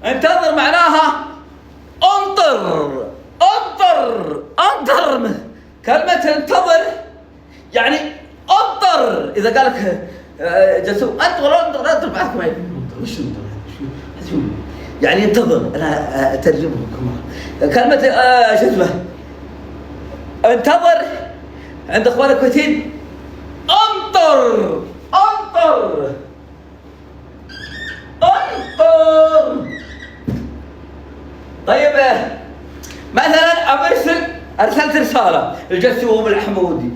انتظر معناها انطر. انطر انطر. كلمة انتظر يعني انطر. إذا قالك جسوم انطر انطر انطر معك ما ينطر. وش انطر؟ يعني انتظر. أنا أترجمه كمان. كلمة شو اسمه انتظر عند اخوان الكويتيين انطر. انطر انطر. طيب مثلا ارسلت رساله الجسوم الحمودي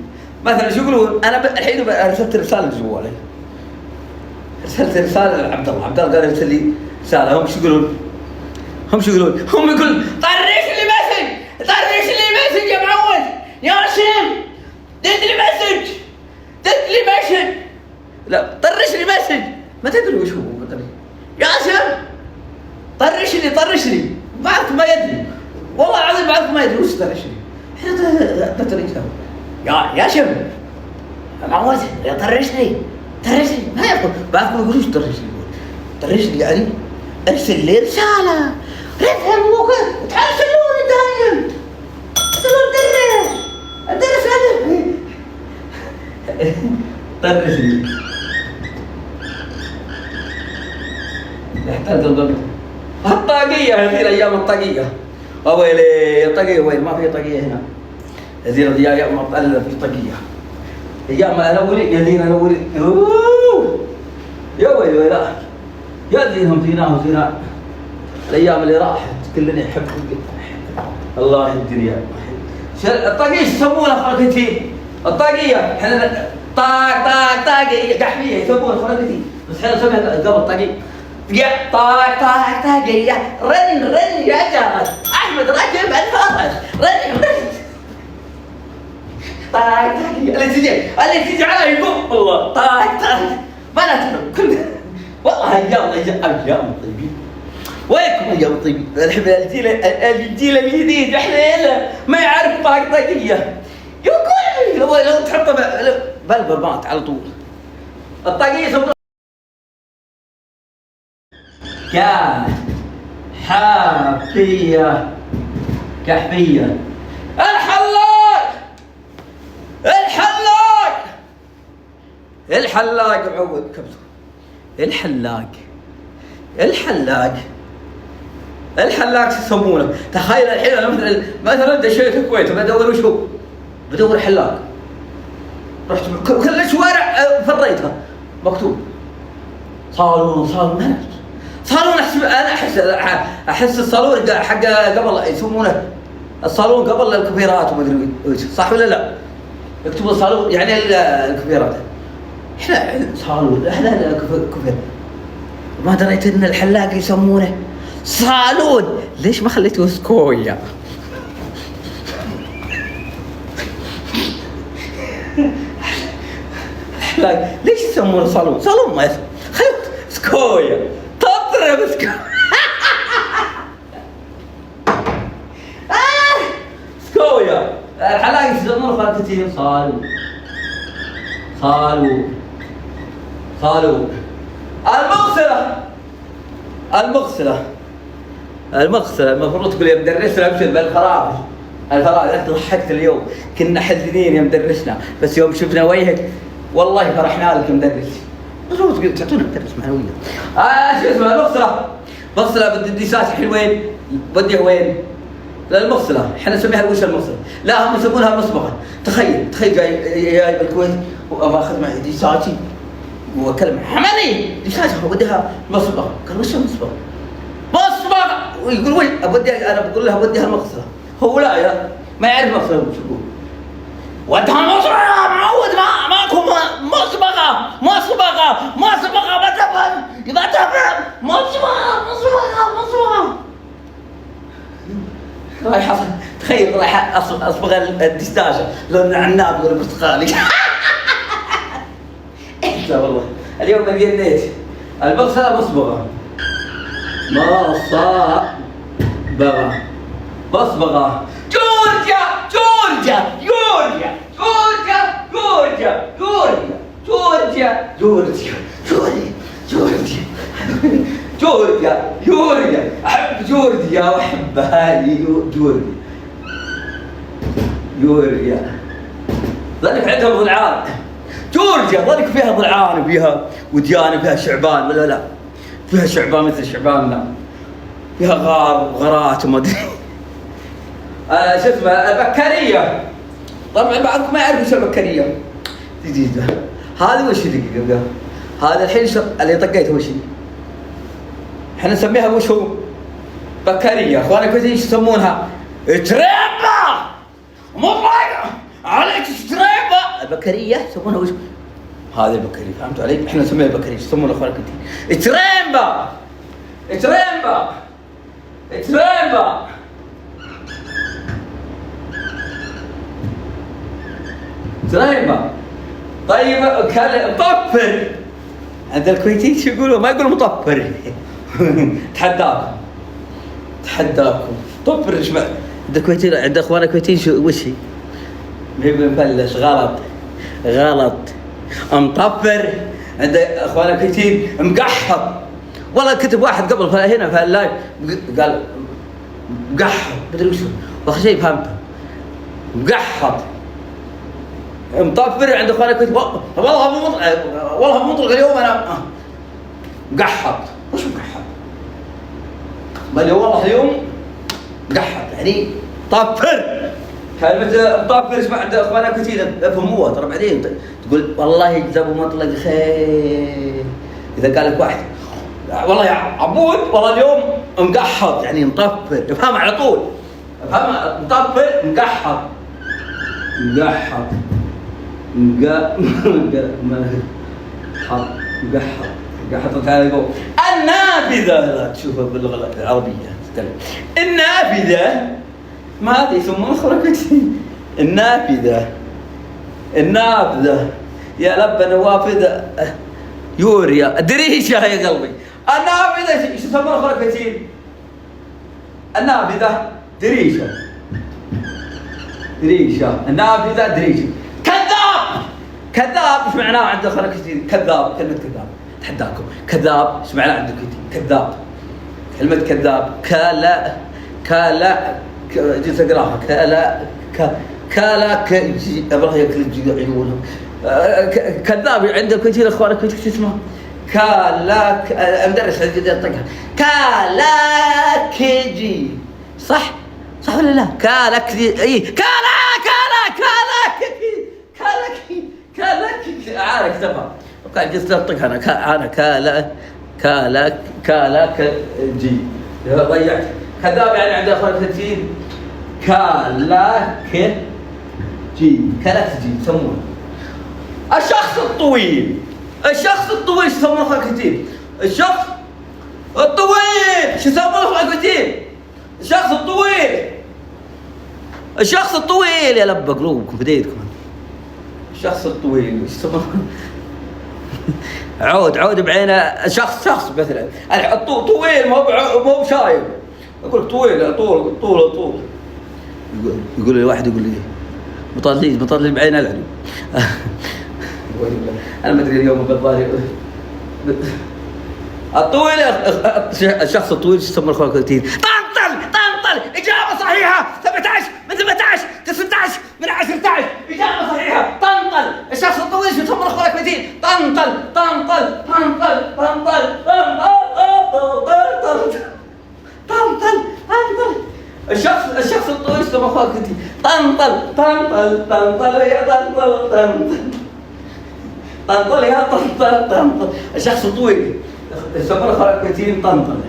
مثلا. شو يقولون؟ انا الحين ارسلت رساله لجوالي. ارسلت رساله لعبد الله. عبد الله قال ارسل لي رساله. هم شو يقولون؟ هم يقولون طرش لي مسج. طرش لي مسج يا معود يا هاشم. دد لي مسج. لا طرش لي مسج. ما تدري وش هو يا هاشم. طرش لي. بعضكم ما يدري والله العظيم. بعضكم ما يدري وش طرش لي. احنا تطريقها يا هاشم معود يا طرش لي ما يقول. بعضكم يقول وش طرش لي يعني ارسل لي رساله. رفهم ممكن تحرسلوني دايم. الدرس طرش لي. يحتاج الضبط. الطاقية هذه الأيام الطاقية. ويلي الطاقية وين؟ ما في طاقية هنا. هذه الأيام مطلة في طاقية. أيام أنا ولي يدين أنا ولي. يا ويلي لا. يا زينهم زيناه. الأيام اللي راحت كلنا يحبوا الله الدنيا. الطاقية يسمونها خلقتين. الطاقية احنا طاقية قحمية يسمونها خلقتين. بس احنا نسميها قبل طاقية. يا طاقية رن يا جارس. أحمد ركب الفرس. رن طاقية اللي تجي على يقوم والله. طاقية ما لا تنام كل والله. أيام طيبين. وينكم أيام طيبين؟ الحين الجيل الجديد احنا ما يعرف طاقية. يقول لو تحطه بالبرمات على طول. الطاقية يسمونها كان حافية كحفية. الحلاق معود كبسه. الحلاق يسمونه. تخيل الحين مثلا دشيت الكويت بدور وش هو؟ بدور حلاق. رحت كل الشوارع فريتها مكتوب صالون. انا احس الصالون حق قبل يسمونه الصالون قبل الكبيرات وما ادري وش. صح ولا لا؟ يكتبوا الصالون يعني الكبيرات. احنا صالون احنا كبير. ما دريت ان الحلاق يسمونه صالون. ليش ما خليته سكويا؟ الحلاق ليش يسمونه صالون ما يسمون. خليته سكويا. تضرب سكويا. الحلاق يسمونه خلقتين صالون. المغسلة المفروض تقول يا مدرسنا ابشر بالفرائض. انت ضحكت اليوم. كنا حزينين يا مدرسنا بس يوم شفنا وجهك والله فرحنا لك يا مدرس. المفروض تعطونا مدرس معنوية. شو اسمه المغسلة بالدساس حلوين. بديه وين؟ للمغسلة. احنا نسميها وش المغسلة؟ لا هم يسمونها مصبغة. تخيل جاي بالكويت واخذ معي دساتي وكلمة حماني دساتي وديها مصبغة. قال وش المصبغة؟ ويقول وين انا بقول لها وديها المغسله. هو لا ما يعرف مغسله وش يقول. ودها مصبغه معود. ماكو مصبغه ما تفهم مصبغه. رايح تخيل رايح اصبغ الدستاشه لون عناب ولا برتقالي. لا والله اليوم ما جنيت. المغسله مصبغه. جورجيا جورجيا جورجيا احب جورجيا واحب هذه جورجيا جورجيا ظنك عندهم ضلعان جورجيا ظنك فيها ضلعان وفيها وديان وفيها شعبان ولا لا فيها شعبان مثل شعباننا فيها غار وغارات وما ادري شو اسمه البكريه طبعا بعضكم ما يعرفوا شو البكريه جديده هذه وش دقيقه هذا الحين اللي طقيته وش احنا نسميها وش هو بكريه اخواني كويسين ايش يسمونها تريبا مطلق عليك تريبا البكريه يسمونها وش هذه البكريه فهمتوا علي احنا نسميها البكريه ايش يسمونها اخواني كويسين تريبا تريبا تريبا تريبا طيب مطفر عند الكويتيين شو يقولوا ما يقولوا مطفر تحداكم طفر ايش عند الكويتيين عند اخواننا الكويتيين شو وش هي؟ مفلس غلط مطفر عند اخواننا الكويتيين مقحط والله كتب واحد قبل هنا في اللايف قال مقحط مدري وش واخر شيء فهمته مقحط مطفر عند اخواني كنت والله مطلق اليوم انا مقحط وش مقحط؟ بل والله اليوم مقحط يعني طفر كلمة مطفر اسمع عند اخواني كثير افهموها ترى بعدين تقول والله يجذب مطلق خير اذا قال لك واحد والله يا عبود والله اليوم مقحط يعني مطفر افهم على طول افهم مطفر مقحط قحط تعال يقول النافذة لا تشوفها باللغة العربية تتكلم النافذة ما هذه يسمونها خرقتي النافذة يا لب نوافذ يوريا دريشة يا قلبي النافذة ايش يسمونها خرقتي النافذة دريشة النافذة دريشة كذاب ايش معناه عند اخواننا كثير كذاب كلمة كذاب اتحداكم كذاب ايش معناه عندك كثير كذاب كلمة كذاب كلا جلس اقراها كلا ابغى ياكل عيونهم كذاب عندك كثير اخواننا كثير شو اسمه كلا المدرس يطقها كلا كيجي صح ولا لا كالك اي كالك عارف كتبها وكان جلست اطقها انا كالك جي ضيعت كذاب يعني عند اخوان كثير كالك جي يسمونه الشخص الطويل يسمونه اخوان كثير الشخص الطويل شو يسمونه اخوان كثير الشخص الطويل يا لب قلوبكم في ديدكم الشخص الطويل عود بعينه شخص مثلا طويل مو بشايب اقول لك طول يقول لي واحد يقول لي مطلي بعينه العلم انا ما ادري اليوم بالظاهر الطويل الشخص الطويل يسمى اخوانك كثير طنطل اجابه صحيحه 17 من 18 19 من 10 اجابه صحيحه طنطل الشخص الطويل يسمى اخوانك كثير طنطل الشخص الطويل يسمى اخوانك كثير طنطل يا طنطل يا طنطل الشخص الطويل يسمى اخوانك كثير طنطل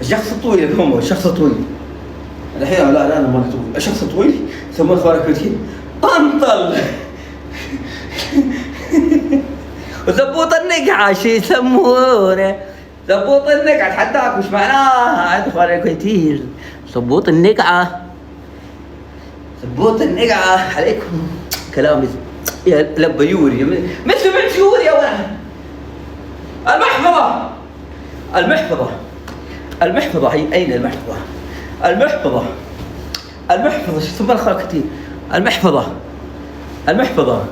الشخص الطويل هم الشخص الطويل الحين لا انا ما طويل الشخص الطويل يسمونه اخوانك كثير طنطل وزبوط النقعة شي يسمونه زبوط النقعة تحداك وش معناها عند اخوانك كثير زبوط النقعة عليكم كلام يا لب يوريا مثل بنت يوريا واحد المحفظة هي أين المحفظة المحفظة، شو يسمونها اخوان كثير؟ المحفظة. المحفظة.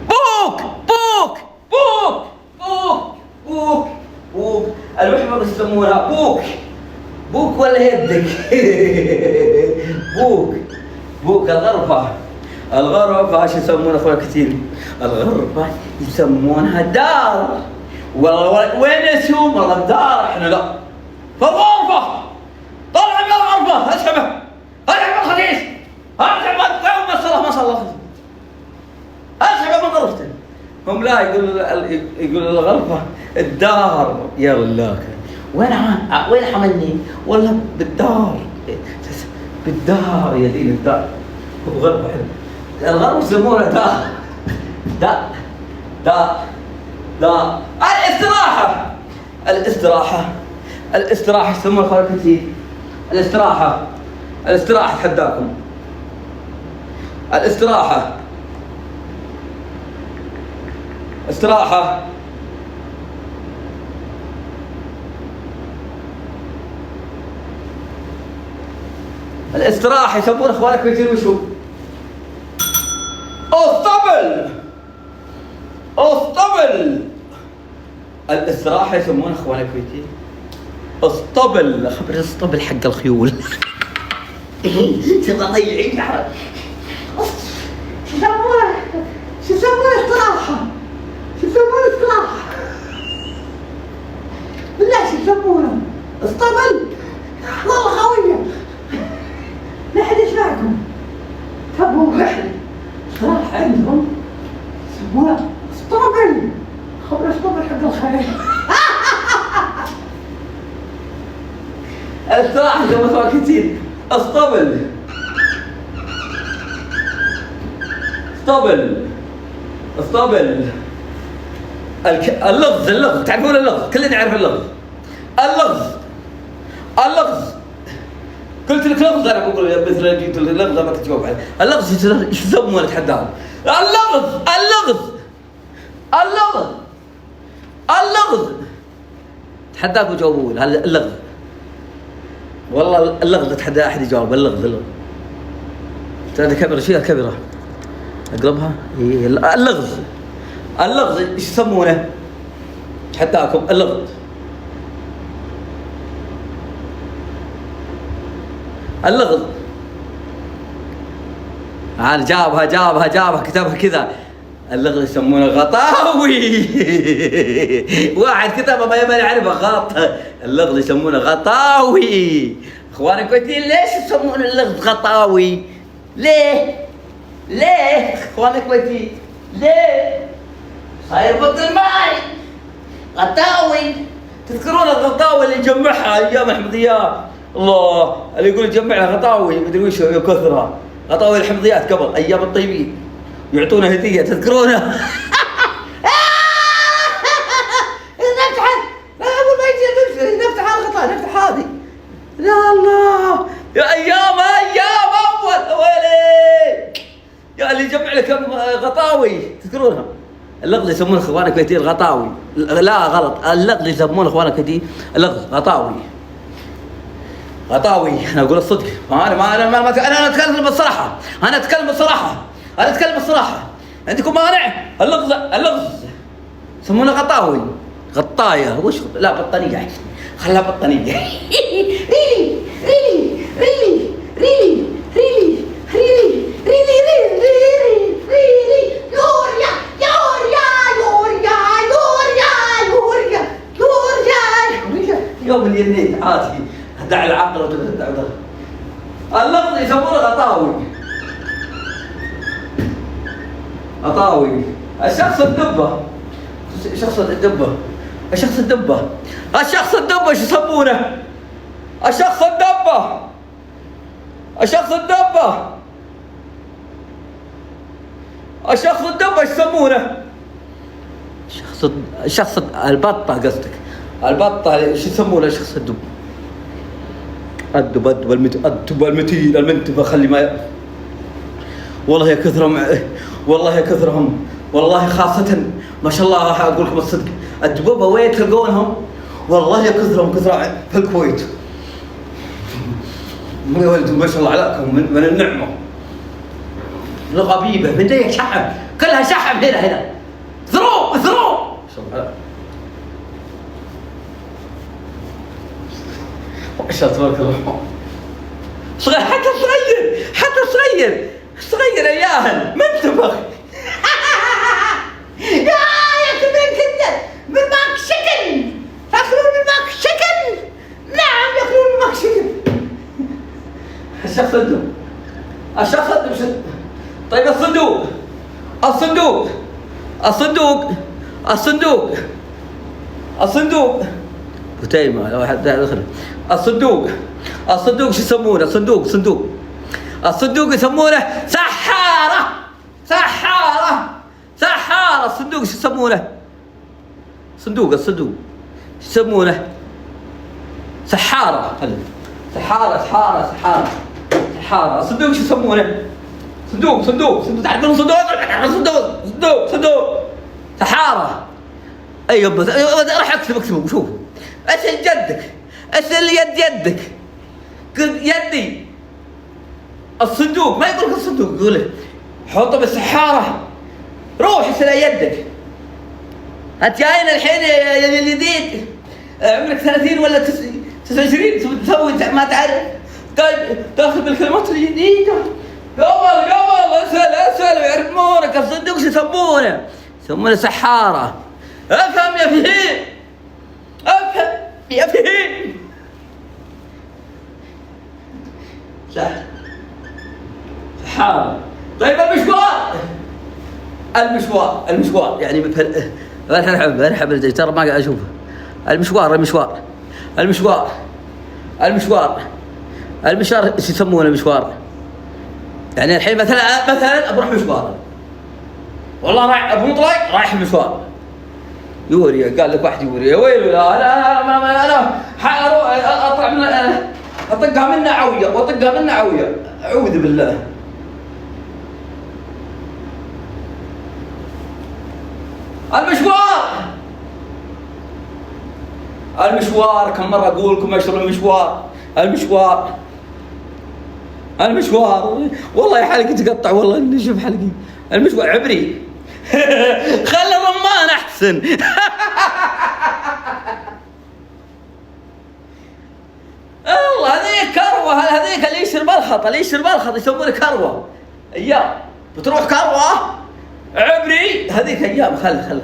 بوك بوك بوك بوك بوك بوك. المحفظة شو يسمونها؟ بوك. بوك ولا يدك؟ بوك. بوك. الغرفة. الغرفة شو يسمونها اخوان كثير؟ الغرفة يسمونها دار. والله وين يسوم؟ والله الدار احنا لا. في الغرفة. طلع من الغرفة. اسحبه. اسحب الخسيس. اسحب يوم الصلاة ما صلى. اسحبه من غرفته. هم لا يقول الغرفة الدار. يا الله وين حملني؟ والله بالدار. بالدار يا دين الدار. بغرفة الغرفة يسمونها دار. دار. دار. دار. الاستراحة. الاستراحة. الاستراحة يسمونها اخوان كثير. الاستراحة. الاستراحة اتحداكم. الاستراحة. استراحة. الاستراحة يسمون اخوانك كثير وشو؟ اسطبل. اسطبل. الاستراحة يسمون اخوانك كثير اسطبل. خبر اسطبل حق الخيول. تبغى ضيعين يا شو يسمونه؟ شو يسمونه استراحة؟ شو يسمونه استراحة؟ بالله شو يسمونه؟ اسطبل؟ والله خوية لا حد يسمعكم. تبغوا رحلة استراحة عندهم يسمونها اسطبل. خبر اسطبل حق الخيل. الاستراحة يسمونها كثير اسطبل. اسطبل. اسطبل. اللغز. اللغز تعرفون اللغز؟ كلنا نعرف اللغز. اللغز. اللغز. قلت لك لغز انا بقول مثل جيت اللغز ما تجاوب عليه. اللغز ايش يسمونه اتحداهم؟ اللغز. اللغز. اللغز. اللغز. تحداكم يجاوبون هذا اللغز. والله اللغز اتحدى احد يجاوب. اللغز. اللغز. هذه كاميرا شيلها كاميرا اقلبها. اللغز. اللغز ايش يسمونه؟ اتحداكم اللغز. اللغز. انا جابها كتبها كذا. اللغز يسمونه غطاوي. واحد كتبها ما يبغى يعرفها غلط. اللغز يسمونه غطاوي. اخواني الكويتيين ليش يسمون اللغز غطاوي؟ ليه؟ ليه اخواني الكويتيين؟ ليه؟ صاير بطل معي غطاوي. تذكرون الغطاوي اللي يجمعها ايام الحمضيات؟ الله اللي يقول يجمعها غطاوي مدري وش كثرها. غطاوي الحمضيات قبل ايام الطيبين يعطونا هديه تذكرونها؟ نفتح اول ما يجي نفتح الغطاء نفتح هذه. يا الله يا ايام اول ويلي يا اللي يجمع لك غطاوي تذكرونها؟ اللغز يسمونه اخواننا الكويتيين غطاوي. لا غلط. اللغز يسمونه اخواننا الكويتيين اللغز غطاوي. غطاوي. انا اقول الصدق. انا اتكلم بالصراحه. انا اتكلم بالصراحه. عندكم مانع؟ اللغز يسمونه غطاوي. غطايه وش؟ لا بطانيه. خلها بطانيه. يوم اليمين عادي دع العقل وتدع اللغز يسمونه غطاوي. غطاوي. الشخص الدبه. الشخص الدبه. الشخص الدبه. الشخص الدبه ايش يسمونه؟ الشخص الدبه. الشخص الدبه. الشخص الدبه ايش يسمونه؟ الشخص البطه قصدك. البطه ايش يسمونه الشخص الدب؟ الدب المتين المنتفى خلي ما والله يا كثرهم. والله يا كثرهم. والله خاصة ما شاء الله اقول لكم الصدق الدبوبة وين تلقونهم؟ والله يا كثرهم كثر في الكويت. يا ولد ما شاء الله عليكم من النعمه. الغبيبه من ديك شحم كلها شحم هنا ثرو ما شاء الله عليك. ما شاء الله تبارك الله. صغير حتى صغير يا ياهل ما انتبه. يا كبير كده من ماك شكل ياكلون من ماك شكل. نعم ياكلون من ماك شكل. الشخص صدق. طيب الصندوق بتيمة لو حد دخل الصندوق شو يسمونه؟ الصندوق يسمونه سحارة. الصندوق شو يسمونه؟ الصندوق يسمونه سحارة. الصندوق شو يسمونه؟ صندوق تعرفون صندوق سحارة. ايوه بس راح اكتبه شوفوا. اسال جدك اسال يدك قل يدي الصندوق ما يقول لك الصندوق يقول لك حطه بالسحارة. روح اسال يدك. انت جاينا الحين يا الجديد عمرك 30 ولا 29 تسوي ما تعرف. طيب تاخذ بالكلمات الجديدة قبل اسال يعرفونك. الصندوق شو يسمونه سحارة. افهم يا فهيم سحارة. طيب المشوار يعني مثل الحب ترى ما قاعد اشوفه. المشوار ايش يسمونه مشوار؟ يعني الحين مثلا بروح مشوار والله رايح ابو مطلق رايح مشوار يوري قال لك واحد يوري يا ويلي انا اطلع من اطقها منه عويه اعوذ بالله. المشوار كم مرة اقول لكم اشرب المشوار والله حلقي تقطع والله نشوف حلقي. المشوار عبري. خلي رمان احسن. الله هذيك كروه هذيك اللي يشرب الخط يسمونه كروه. ايام بتروح كروه عبري هذيك ايام. خل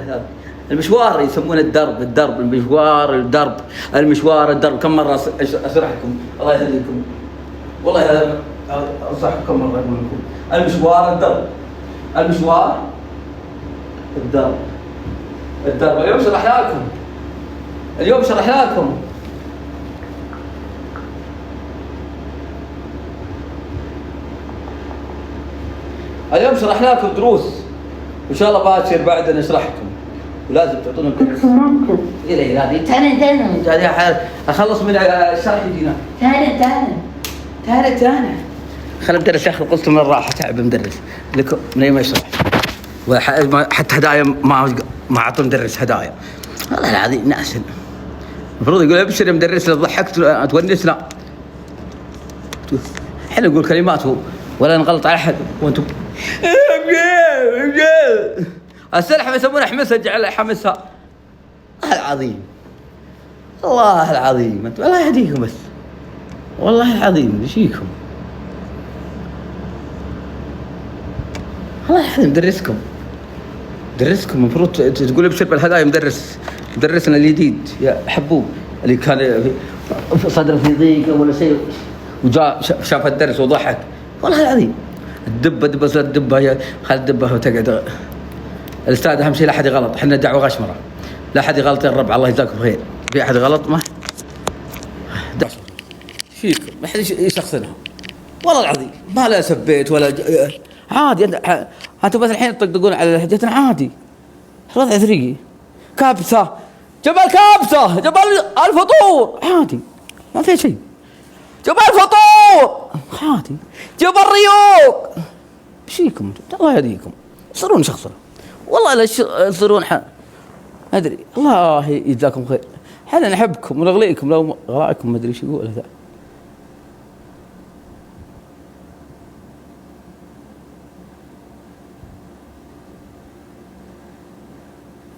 المشوار يسمونه الدرب المشوار الدرب. كم مرة اشرح لكم الله يهديكم والله انصحكم كم مرة اقول لكم المشوار الدرب. اليوم شرحنا لكم اليوم شرحنا لكم دروس وان شاء الله باكر بعد نشرح لكم ولازم تعطونا دروس. الى هذه ثاني اخلص من الشرح يجينا ثاني خلي مدرس ياخذ قسط من الراحه. تعب مدرس لكم من ما يشرح حتى هدايا ما اعطوا مدرس هدايا. والله العظيم ناس المفروض يقول ابشر يا مدرس لو ضحكت تونسنا. احنا نقول كلمات ولا نغلط على احد وانتم السلحفة يسمونها حمسها جعل حمسها. الله العظيم انتم الله يهديكم بس والله العظيم ايش فيكم؟ الله يحفظ مدرسكم المفروض تقول ابشر بالهدايا. مدرسنا الجديد يا حبوب اللي كان في صدره في ضيق ولا شيء وجاء شاف الدرس وضحك. والله العظيم الدبه خلي الدبه وتقعد. الاستاذ اهم شيء لا احد يغلط. احنا دعوه غشمره لا احد يغلط يا الربع الله يجزاكم خير. في احد غلط ما فيكم ما حد يشخصنها والله العظيم ما لا سبيت ولا عادي. انتم بس الحين تطقطقون على لهجتنا عادي. الوضع ثريقي كبسه جبل الفطور عادي ما في شيء. جبل الفطور عادي. جبل الريوق ايش فيكم؟ الله يهديكم تصيرون شخصنا والله لا تصيرون ادري. الله يجزاكم خير. احنا نحبكم ونغليكم لو غلائكم ما ادري ايش يقول هذا.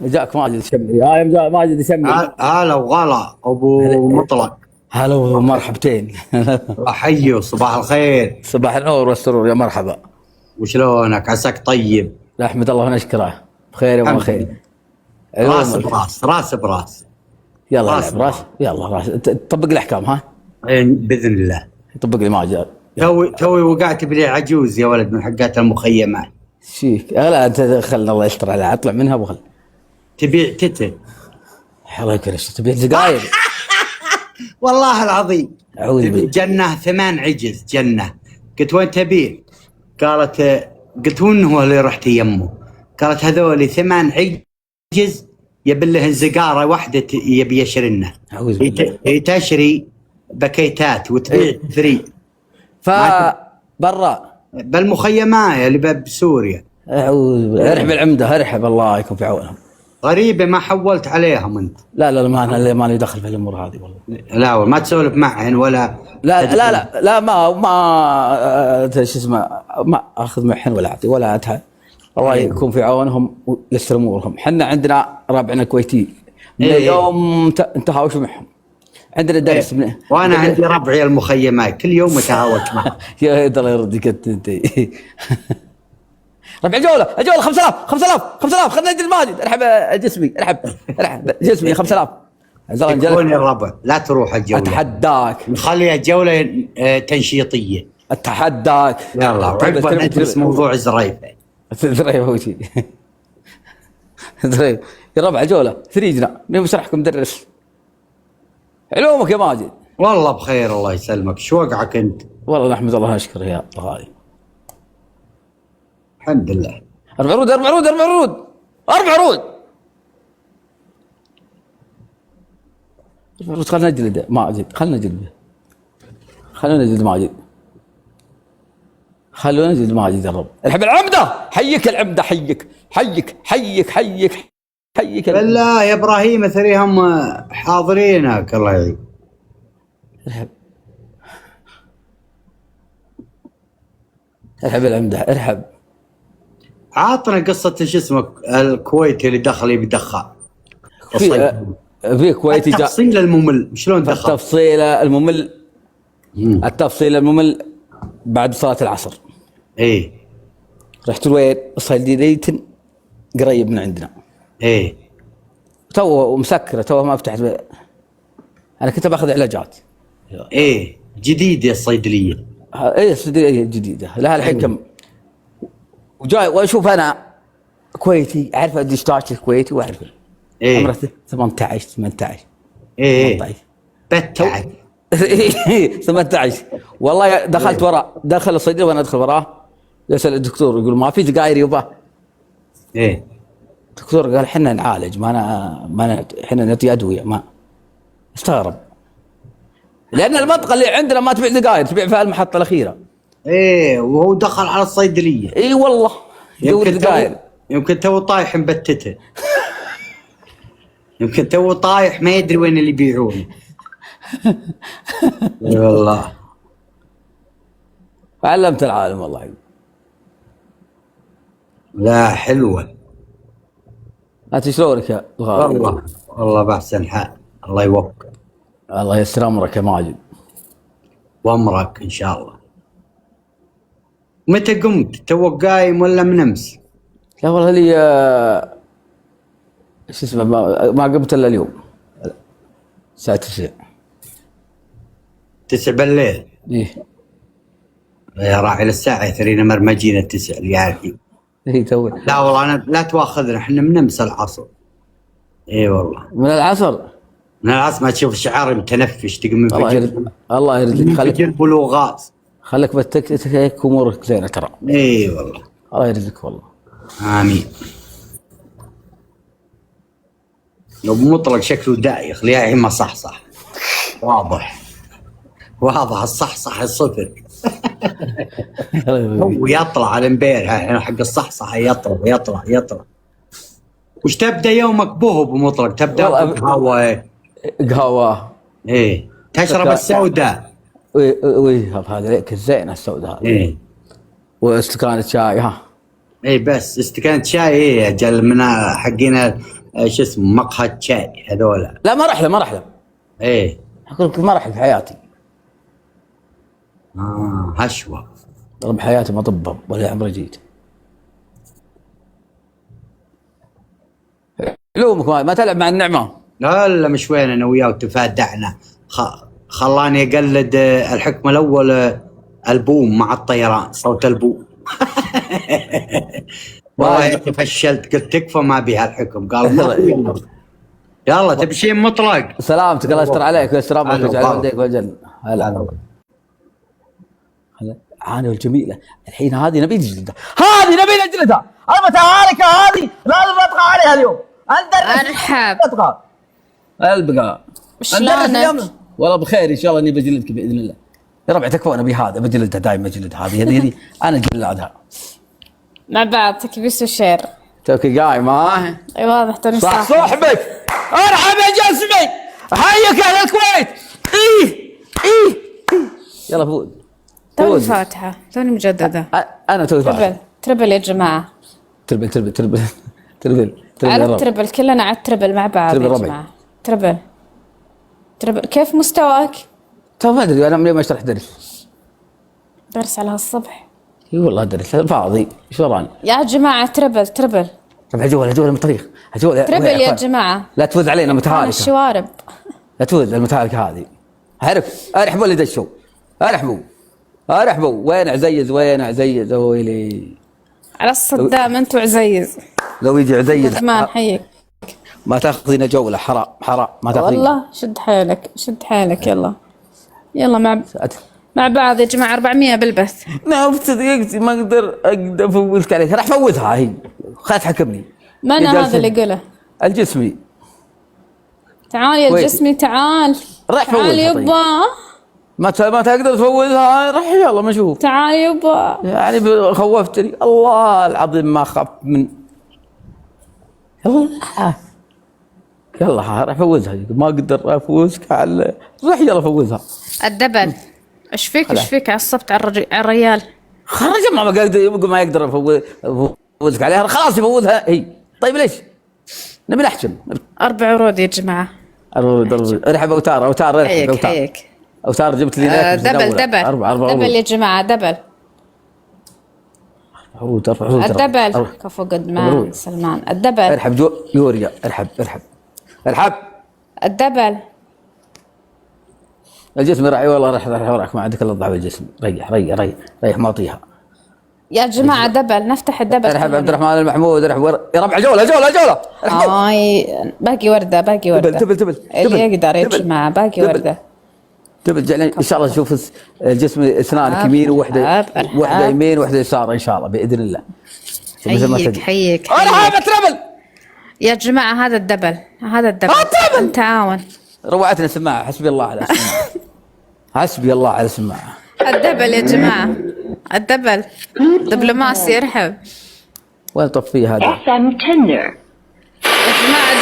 جاك ماجد الشمري. هاي جاء ماجد الشمري. هلا وغلا ابو مطلق. هلا ومرحبتين. احيي صباح الخير. صباح النور والسرور، يا مرحبا. وشلونك؟ عساك طيب؟ احمد الله ونشكره بخير يا خير. راس براس راس براس. يلا راس يلا راس. طبق الاحكام ها. باذن الله. طبق لي ماجد. توي وقعت بلي عجوز يا ولد من حقات المخيمات. شيك لا انت خلنا الله يستر عليها، اطلع منها وخل. تبيع تتر. الله يكرمك تبيع سجاير. والله العظيم. تبي جنة 8 عجز جنة. قلت وين تبيع؟ قالت قلت وين هو اللي رحت يمه؟ قالت هذولي 8 عجز يبي لهن سيجاره واحده يبي يشرنه. هي تشري باكيتات وتبيع فري. برا بالمخيمات اللي بسوريا. ارحب العمده، ارحب الله يكون في عونهم. غريبه ما حولت عليهم انت. لا ما لي دخل في الامور هذه والله. لا ما تسولف معهن ولا. لا ما شو اسمه، ما اخذ معهن ولا اعطي ولا اتها. الله يكون في عونهم ويسر امورهم. حنا عندنا ربعنا كويتي من يوم نتهاوش معهم. عندنا درس وانا عندي ربعي المخيمات كل يوم اتهاوش معهم. يا الله يرضيك انت. ربع الجوله 5000 خلنا نجي الماجد. ارحب جسمي، ارحب جسمي 5000. تكون يا الربع لا تروح الجوله. اتحداك نخليها جوله تنشيطيه. اتحداك. يلا وعقبها ندرس موضوع زريفه. زريفه يا ربع جوله 3 جنا نبي نشرحكم ندرس علومك يا ماجد. والله بخير الله يسلمك. شو وقعك انت؟ والله نحمد الله ونشكره يا غالي. الحمد لله. 4 عروض. خلنا نجلد ماجد. خلونا نجلد ماجد يا رب. الحب العمده. حيك العمده. حيك بالله يا ابراهيم اثريهم حاضرينك الله يعين. ارحب العمده ارحب. عاطنا قصة شو اسمك الكويتي اللي دخل يدخن. في كويتي التفصيل الممل شلون دخل؟ التفصيل الممل بعد صلاة العصر. ايه رحت وين؟ صيدلية قريب من عندنا. ايه تو مسكرة تو ما فتحت. انا كنت باخذ علاجات. ايه جديدة الصيدلية. ايه صيدلية جديدة لها الحين كم. وجاي واشوف انا كويتي اعرف الدشتاش الكويتي واعرف. ايه عمره 18. ايه 18 18. والله دخلت وراء دخل الصيدلي وانا ادخل وراه يسال الدكتور يقول ما في سجاير يبا. ايه الدكتور قال احنا نعالج ما احنا نعطي ادويه. ما استغرب لان المنطقه اللي عندنا ما تبيع سجاير تبيع فيها المحطه الاخيره. ايه وهو دخل على الصيدليه. اي والله يمكن تو طايح مبتته. يمكن تو طايح ما يدري وين اللي يبيعونه. اي والله علمت العالم والله. لا حلوه. انت شلونك يا غالي؟ والله باحسن حال الله يوفقك. الله يسر امرك يا ماجد. وامرك ان شاء الله. متى قمت؟ توك قايم ولا من امس؟ لا والله لي شو اسمه ما قمت الا اليوم الساعة 9 بالليل. ايه يا راعي للساعة 3 مرمجين 9 اللي عارفين. ايه توي. لا والله انا لا تواخذنا احنا من امس العصر. اي والله من العصر. من العصر ما تشوف شعاري متنفش تقوم من الله يرزقك. خليك بلوغات. خليك بتك امورك زينه ترى. اي والله الله يرزقك والله. امين. لو مطلق شكله دايخ ليه ما صح واضح الصحصح الصفر. ويطلع على امبارح حق الصحصح يطلع. وش تبدا يومك به بمطلق؟ تبدا قهوه. ايه تشرب السوداء. هذا ليك الزينه السوداء هذه. ايه واستكانه شاي. ها ايه بس استكانه شاي. ايه اجل من حقين شو اسمه مقهى شاي هذولا. لا ما راح له ما راح له. ايه اقول لك ما راح في حياتي. هشوة والله بحياتي ما طبب ولا عمري جيت. علومك ما تلعب مع النعمة. لا مش وين انا وياه وتفادعنا. خلاني اقلد الحكم الاول البوم مع الطيران، صوت البوم. والله فشلت، قلت تكفى ما بها الحكم. قال ما يلا تمشي مطلق. سلامتك الله يستر عليك ويستر امرك ويجعل والديك والجنة. هلا عاني والجميلة الحين هذه نبي نجلدها، هذه نبي نجلدها. المتهالكة هذه لازم نطغى عليها اليوم. ارحب نطغى البقاء. شلونك؟ والله بخير ان شاء الله اني بجلدك باذن الله. يا ربع تكفى انا بهذا بجلدها دائما اجلد هذه انا جلدها مع بعض تكبيس وشير. توكي قايم ها؟ اي واضح توني صح صاحبك. ارحب يا جسمي، حيك اهل الكويت. ايه يلا فوز. توني فاتحة توني مجددة. انا توي فاتحة. تربل يا جماعة. تربل على التربل كلنا على التربل مع بعض يا جماعة. تربل كيف مستواك؟ تو ما ادري انا من ما اشرح درس على هالصبح. اي والله درس فاضي ايش وراني يا جماعة. تربل طب هجول من الطريق هجول تربل يا جماعة. لا تفوز علينا متهالكة. الشوارب لا تفوز المتهالكة هذه. ارحبوا اللي دشوا. ارحبوا وين عزيز ويلي على الصدام انتو عزيز. لو يجي عزيز عثمان حيك ما تاخذينا جولة. حرام ما تاخذينا والله. شد حيلك يلا مع بعض يا جماعة. 400 بالبث. نعم صدقتي ما اقدر افوزك عليك. راح فوزها هي خلاص حكمني. من هذا اللي يقوله؟ الجسمي. تعال يا الجسمي تعال. راح فوزها. تعال يبا. ما تقدر تفوزها. راح يلا ما نشوف. تعال يبا. يعني خوفتني الله العظيم ما خاف من. يلا راح فوزها. ما اقدر افوزك على. راح يلا فوزها. الدبل ايش فيك عصبت على الريال. خرج ما يقدر يفوزك عليها. خلاص يفوزها هي. طيب ليش نبي نحجم 4 عروض يا جماعة. ارحب اوتار حيك اوتار جبت لي دبل يا جماعة. دبل الدبل كفو قد ما سلمان. الدبل ارحب يوريا. ارحب الدبل. الجسم راعي والله. راح وراك ما عندك الا ضعف الجسم. ريح ما اطيها يا جماعة. دبل نفتح الدبل. ارحب عبد الرحمن المحمود. يا ربع جولة باقي وردة تبل اللي يقدر يا جماعة. باقي وردة تبل ان شاء الله نشوف الجسم اثنان يمين وواحدة يمين وواحدة يسار ان شاء الله باذن الله. حيك ارحب تربل يا جماعة. هذا الدبل تعاون. روعتنا سماعة. حسبي الله على سماعة. الدبل يا جماعة. الدبل دبلوماسي. ارحب. وين طفي هذا يا جماعة.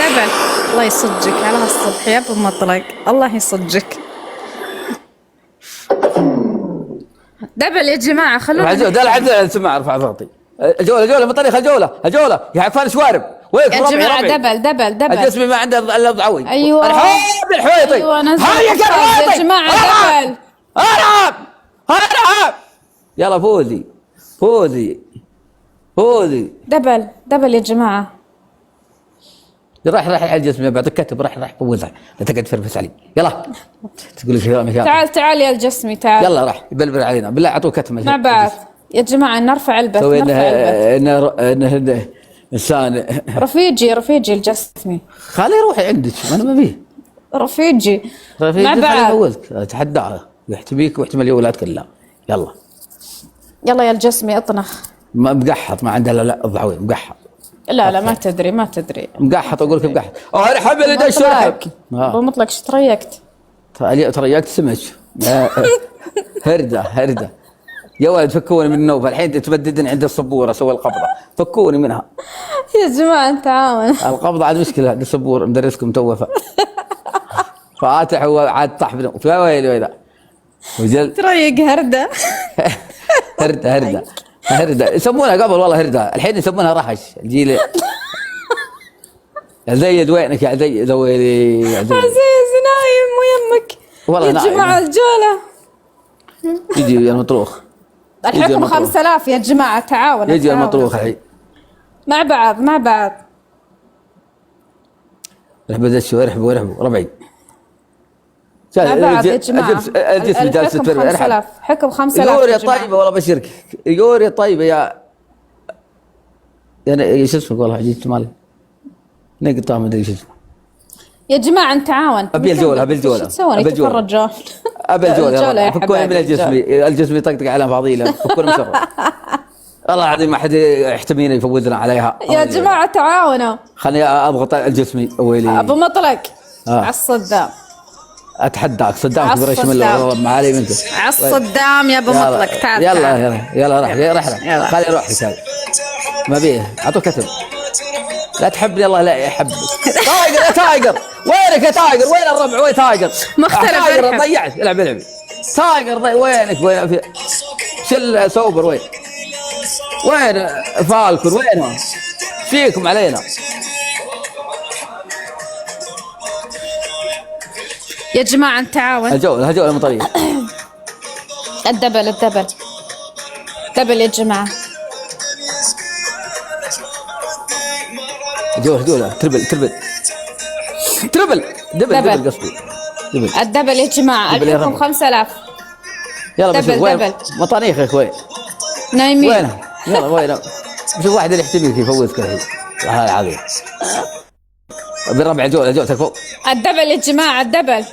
دبل الله يصدقك على هالصبح يا ابو مطلق. الله يصدقك. دبل يا جماعة. خلونا لا سماعة. ارفع ضغطي. الجولة بطريقة الجولة يا عفان شوارب. وين يا جماعة. دبل الجسمي ما عنده الا ضعوي. ايوه الحويطي. هيا يا جماعة. دبل ارحب يلا فوزي. دبل يا جماعة. راح على الجسم بعد كتب. راح فوزها. لا تقعد تفرفس علي. يلا تقول لي تعال يا الجسمي تعال. يلا راح يبلبل علينا بالله. اعطوه كتمه مع بعض يا جماعة. نرفع البث. انه انسان رفيجي الجسمي. خليه يروح عندك انا ما بيه. رفيجي مع بعض. اتحداه يحتميك واحتمال اولاد كلها. يلا يا الجسمي اطنخ. ما مقحط ما عنده لا الضعوي مقحط. لا ما تدري مقحط. اقول لك مقحط. ارحب اللي دش. ابو مطلق ايش تريقت سمك. هردة يا ولد فكوني من النوم. الحين تبددني عند الصبورة. سوي القبضة فكوني منها يا جماعة. تعاون. القبضة عاد مشكلة عند الصبور مدرسكم توفى فاتح وعاد طاح في ويلي وجل تريق. هردة يسمونها قبل والله هردة. الحين يسمونها رهش الجيل. عزيز وينك يا عزيز؟ ويلي يا عزيز. عزيز نايم ويمك. والله يا نايم. جماعة الجولة. يجي يا المطروخ. الحكم 5000 يا جماعة، تعاون. يجي المطروخ الحين. مع بعض مع بعض. ارحبوا دشوا، ارحبوا ربعي. مع بعض يا جماعة. الجسم جالس تتفرج. 5000 حكم 5000 يور يا طيبة والله بشرك. يور يا طيبة يا يعني شو اسمك والله عجيب مالي. نقطع ما ادري شو اسمه. يا جماعة نتعاون. ابي الجولة ابي الجولة. شو تسوون يتفرجون؟ ابي الجولة يا فكوني من الجسم يطقطق على فضيلة فكوني مشرف. الله العظيم ما حد يحتمينا يفوزنا عليها. يا جماعة تعاونوا. خليني اضغط الجسمي ويلي. ابو مطلق على الصدام. اتحداك صدام بريش من ما علي منك. على الصدام يا ابو مطلق. تعال يلا راح خلي يروح حساب ما بيه. اعطوه كتب. لا تحبني الله لا يحبك. تايجر يا تايجر وينك يا تايجر؟ وين الربع؟ وين تايجر؟ مختلف. تايجر ضيعت. العب تايجر وينك؟ وين شل سوبر؟ وين فالكون؟ وين فيكم علينا يا جماعة نتعاون. الجولة مطرية. الدبل دبل يا جماعة. جولة تربل دبل قصدي. الدبل يا جماعة. الحكم 5000. يلا بشوف وين مطانيخ يا اخوي. نايمين. وينه؟ يلا وينه؟ بشوف واحد اللي يحتميك يفوزك الحين. والله العظيم. بالربع جولة فوق. الدبل يا جماعة الدبل.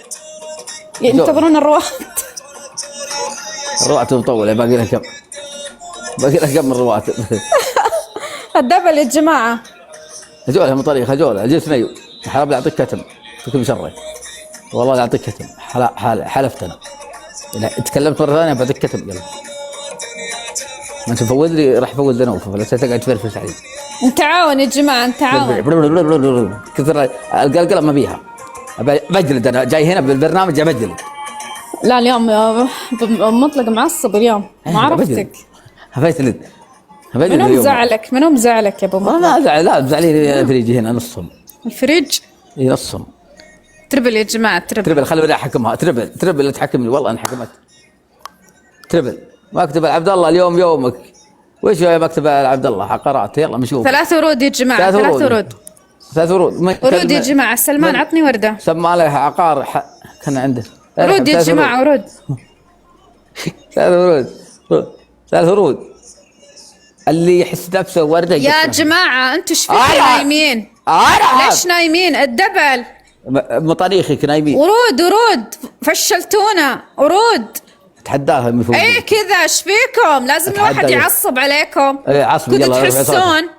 ينتظرون الرواتب. الرواتب مطولة باقي لها كم؟ من الرواتب. الدبل يا جماعة. جولة مطريخ جولة الجسمي. حرام لا يعطيك كتم فيكم شره. والله لا يعطيك كتم. حلفت انا. إذا تكلمت مرة ثانية بعطيك كتم. يلا. ما انت فوز لي راح افوز لنوف ولا تقعد تفرفش علي. نتعاون يا جماعة نتعاون. كثر القلقلة ما بيها. بجلد انا جاي هنا بالبرنامج بجلد. لا اليوم مطلق معصب اليوم ما عرفتك. بجلد منو مزعلك يا ابو مطلق؟ ما ازعل. لا مزعلين الفريج هنا نصهم. الفريج؟ اي نصهم. تربل يا جماعة تربل. خليني احكمها. تربل تحكمني والله انا حكمت. تربل مكتب عبد الله اليوم يومك. وش يا مكتب عبد الله عقارات؟ يلا نشوف. 3 ورود يا جماعة. 3 ورود ورود يا جماعة. سلمان عطني وردة. سمى له عقار كان عنده ورود يا جماعة ورود. 3 ورود اللي يحس نفسه وردة. يا جماعة انتوا ايش فيكم نايمين؟ ليش نايمين؟ الدبل مطاريخك نايمين. ورود فشلتونا. ورود تحداها المفروض. ايه كذا ايش فيكم؟ لازم الواحد يعصب عليكم. ايه عصب. كنتوا تحسون.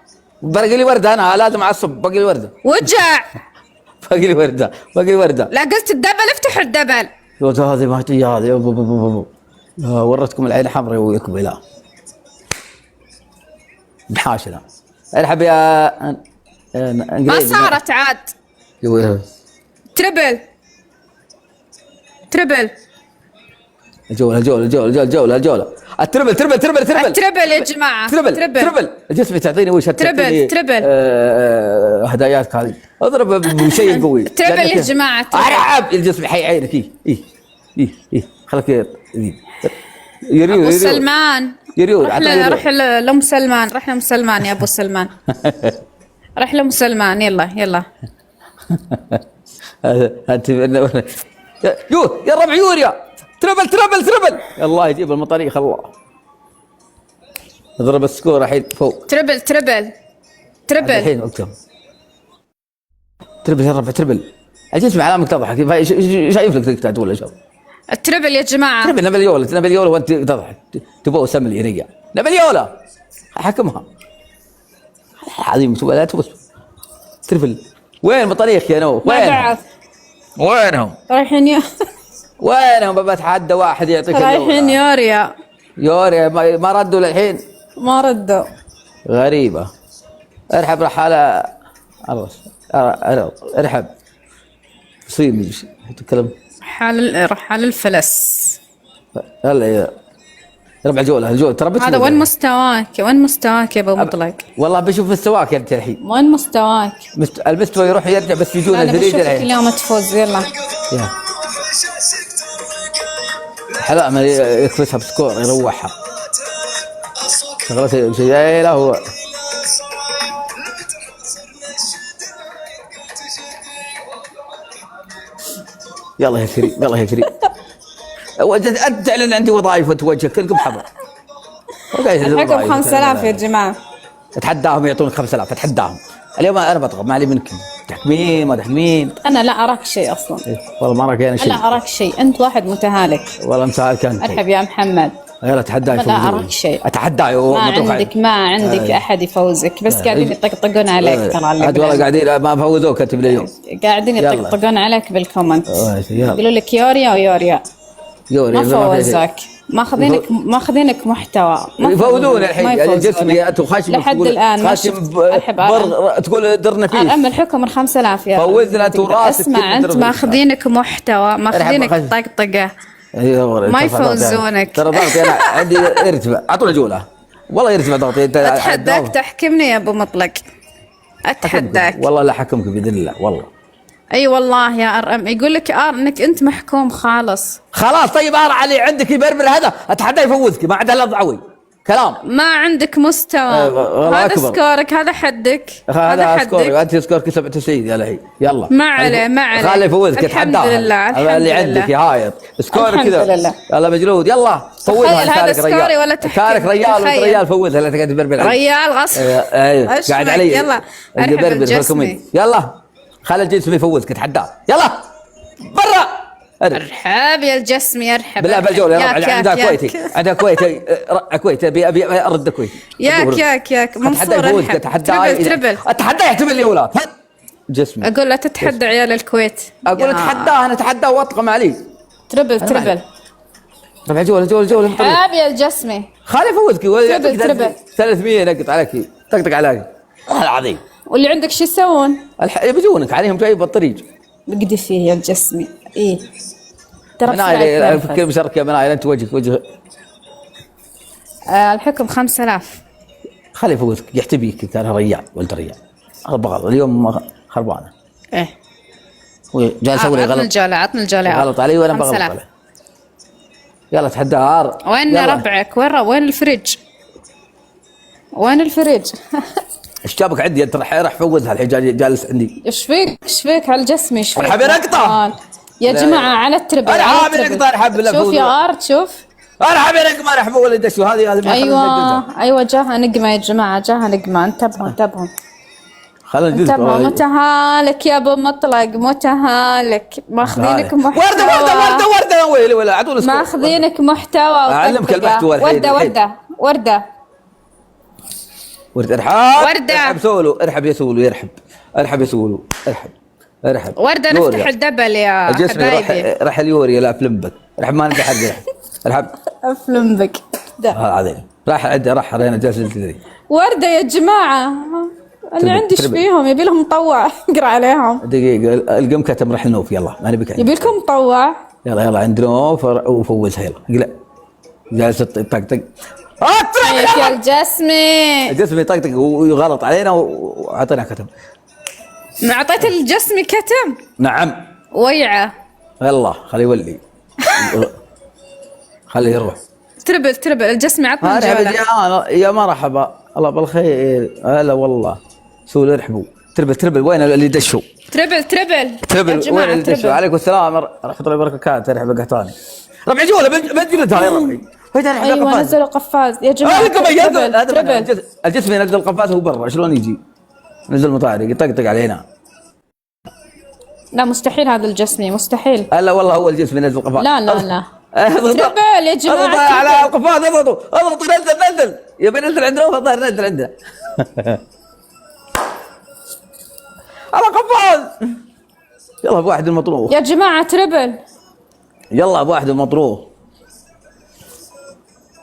باقي لي وردة انا لازم اعصب. باقي لي وردة. وجع. باقي لي وردة. لا قلت الدبل افتحوا الدبل. هذه ما هي هذه. ورتكم العين حمراء وياكم لا بحاشنا. الحب يا ما صارت عاد. تربل الجولة التربل يا جماعة. تربل الجسم تعطيني وش تربل هداياك هذه. اضرب بشيء قوي. تربل يا جماعة. ارعب الجسم حي عينك. ايه خلك ابو سلمان. يريد روح لام سلمان. روح لام سلمان يا ابو سلمان. روح لام سلمان. يلا انت يا ربع يوريا. تربل الله يجيب المطاريخ. الله اضرب السكور الحين فوق. تربل الحين وقتهم. تربل يا ربع الجسم علامك تضحك. شايف لك تقعد ولا شو؟ التربل يا جماعة. تربل نبليولا وانت تضحك. تبغى سمل يا رجال. نبليولا حكمها. عظيم لا تبص. تربل وين مطاريخ يا نو؟ وينهم؟ رايحين وينهم؟ بتحدى واحد يعطيك. رايحين يوريا ما ردوا للحين. ما ردوا. غريبة. ارحب رحالة ارحب صيني تتكلم. رحال الفلس. هلا ربع الجوله ترى هذا وين مستواك؟ وين مستواك يا ابو مطلق؟ والله بشوف مستواك انت الحين. وين مستواك؟ المستوى يروح يرجع بس يجون انا الجديد بشوفك اليوم تفوز. يلا حلا ما يكبسها بسكور يروحها شغلته شيء لا هو يلا يا كريم يلا يا كريم. انت تعلن عندي وظائف وتوجه كلكم حضر. الحكم 5000 يا جماعه. اتحداهم يعطونك 5000 اتحداهم. اليوم انا بطغى ما علي منكم تحكمين ما تحكمين. انا لا اراك شيء اصلا. والله ما اراك انا شيء. لا اراك شيء انت واحد متهالك. والله متهالك انت. ارحب يا محمد. يلا اتحداك. لا اراك شيء. اتحداك ما عندك احد يفوزك بس قاعدين يطقطقون عليك ترى. عاد والله قاعدين ما فوزوك انت باليوم. قاعدين يطقطقون عليك بالكومنت. يقولوا لك يوريا ويوريا. ما فوزك. ماخذينك محتوى. يفوزون الحين الجسم خاشم لحد الان خاشم تقول درنا فيه. الان الحكم من 5000 يا فوزنا انت وراسك. اسمع انت ماخذينك محتوى ماخذينك طقطقه. ما يفوزونك. ترى ضغطي انا عندي يرتفع. اعطونا جوله والله يرتفع ضغطي. اتحداك تحكمني يا ابو مطلق. اتحداك والله لا حكمك باذن الله والله. اي والله يا ارم يقول لك انك انت محكوم خالص. خلاص طيب علي عندك يبربر هذا اتحدى يفوزك ما عاد الا ضعوي كلام. ما عندك مستوى. هذا سكورك هذا حدك. هذا سكورك انت سكورك 97 يا لهي. يلا ما عليه ما عليه. خلي يفوزك اتحداه. الحمد لله الحمد اللي عندك يا هايط سكورك كذا. يلا مجلود يلا فوزها. هذا سكوري ولا تحكي. كارك ريال وانت ريال فوزها لا تقعد تبربر. ريال غصب. ايوه قاعد علي. يلا يبربر يلا خلي الجسم يفوزك اتحداه. يلا برا. ارحب يا الجسمي ارحب. بالله بالجولة عندها كويتي عندها كويتي كويتي ابي ارد كويتي. ياك منصور ارحب. تربل اتحدى يحتمل لي ولا جسمي. اقول له تتحدى عيال الكويت. اقول اتحداه انا اتحداه واطقم عليه. تربل ربع جوله حاب يا الجسمي. خلي يفوزك. تربل 300 نقط عليك طقطق عليك والله العظيم. واللي عندك شو يسوون؟ يبجونك عليهم جاي بالطريق. بقدي فيه يا الجسمي. ايه ترى منايل فكر مشاركه منايل انت وجه الحكم 5000. خلي يفوزك يحتبيك كان ريال ولد ريال. انا بغلط اليوم خربانه. ايه جالس اسوي غلط. عطنا الجوله غلط علي وانا بغلط عليه. يلا تحدى عار. وين ربعك؟ وين الفريج؟ وين الفريج؟ ايش جابك عندي انت؟ راح فوزها الحين جالس عندي. ايش فيك على الجسم؟ ايش فيك؟ ارحب يا نقطه يا جماعه على التربل. ارحب يا نقطه ارحب. شوف يا ارت شوف. ارحب يا نقمه ارحب ولد شو هذه ايوه جاها نقمه يا جماعه جاها نقمه. انتبهوا خلينا انتبهوا. متهالك يا ابو مطلق متهالك. ماخذينك محتوى. ورده ويلي ولا عدول سكور. ماخذينك محتوى. اعلمك المحتوى الحين. ورده ارحب سولو ارحب يا سولو ارحب يا سولو ارحب ورده نفتح الدبل يا حبايبي. راح اليوري لا فلمبك ارحب ما نفتح ارحب فلمبك عظيم. راح انا جالس تدري. ورده يا جماعه انا عندي ايش فيهم يبي لهم مطوع اقرا عليهم. دقيقه القم كتم راح النوف. يلا ما نبيك يبي لكم مطوع. يلا عند نوف وفوزها. يلا جالس طقطق يا الجسمي طقطق وغلط علينا وعطينا كتم. اعطيت الجسمي كتم. نعم ويعه. يلا خليه يولي خليه يروح. تربل الجسمي عطنا الجوله. يا مرحبا الله بالخير. هلا والله سولو ارحبوا. تربل وين اللي دشوا؟ تربل وين اللي دشوا؟ عليكم السلام ورحمه الله وبركاته. ارحب قحطاني ربع جوله بنجلدها يا ربعي. ايوه نزلوا قفاز يا جماعه. تربل الجسم ينزل القفاز هو برا شلون يجي؟ نزل مطارق يطقطق علينا. لا مستحيل هذا الجسمي مستحيل. لا والله هو الجسم ينزل القفاز. لا تربل يا جماعه. اضغط على القفاز اضغط نزل يبي ننزل عندنا والله ننزل عندنا. على قفاز. يلا بواحد المطروح يا جماعه. تربل يلا بواحد المطروح.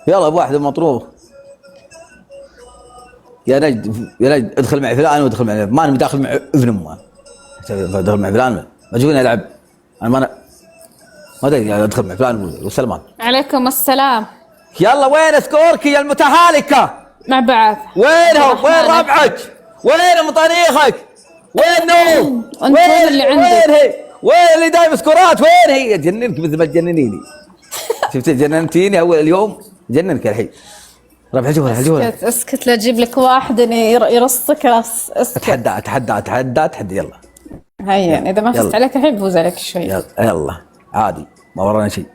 يلا بواحد المطروح. يا نجد ادخل معي فلان وادخل معي ما انا داخل مع ابن امه. ادخل مع فلان ما تجوني العب انا ما ادري ادخل مع فلان وسلمان. عليكم السلام. يلا وين سكورك يا المتهالكة؟ مع بعض. وينهم؟ وين ربعك؟ وين مطاريخك؟ وين نوم؟ وين اللي عندك؟ وين هي؟ وين اللي دايم سكورات؟ وين هي؟ جننك مثل ما تجننيني. شفت جننتيني اول اليوم، جننك الحين. ربع جوله اسكت اسكت، لا اجيب لك واحد يرصك راس. اسكت. اتحدى يلا. هيا اذا ما فزت عليك الحين بفوز عليك شوي. يلا عادي ما ورانا شيء.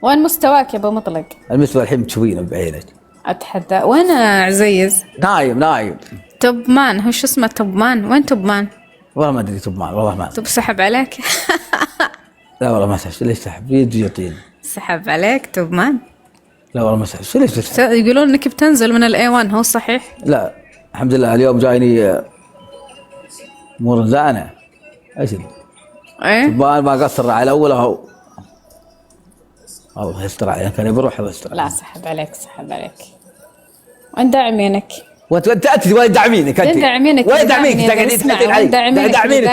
وين مستواك يا ابو مطلق؟ المستوى الحين تشوفينه بعينك. اتحدى. وين عزيز؟ نايم. توبمان، هو شو اسمه توبمان؟ وين توبمان؟ والله ما ادري توبمان، والله ما. توب سحب عليك؟ لا والله ما سحب. ليش سحب؟ يجي يعطيني. سحب عليك توبمان؟ لا والله ما سحب. ليش تسحب؟ يقولون انك بتنزل من الاي 1، هو صحيح؟ لا الحمد لله اليوم جايني مرزانه. ايش ايه ما قصر على الاول اهو. الله يستر عليك، كان بروح بستر. لا سحب عليك. وين داعمينك؟ وانت وين داعمينك انت؟ وين داعمينك؟ وين داعمينك؟ تقعدين تحكين علي. داعمينك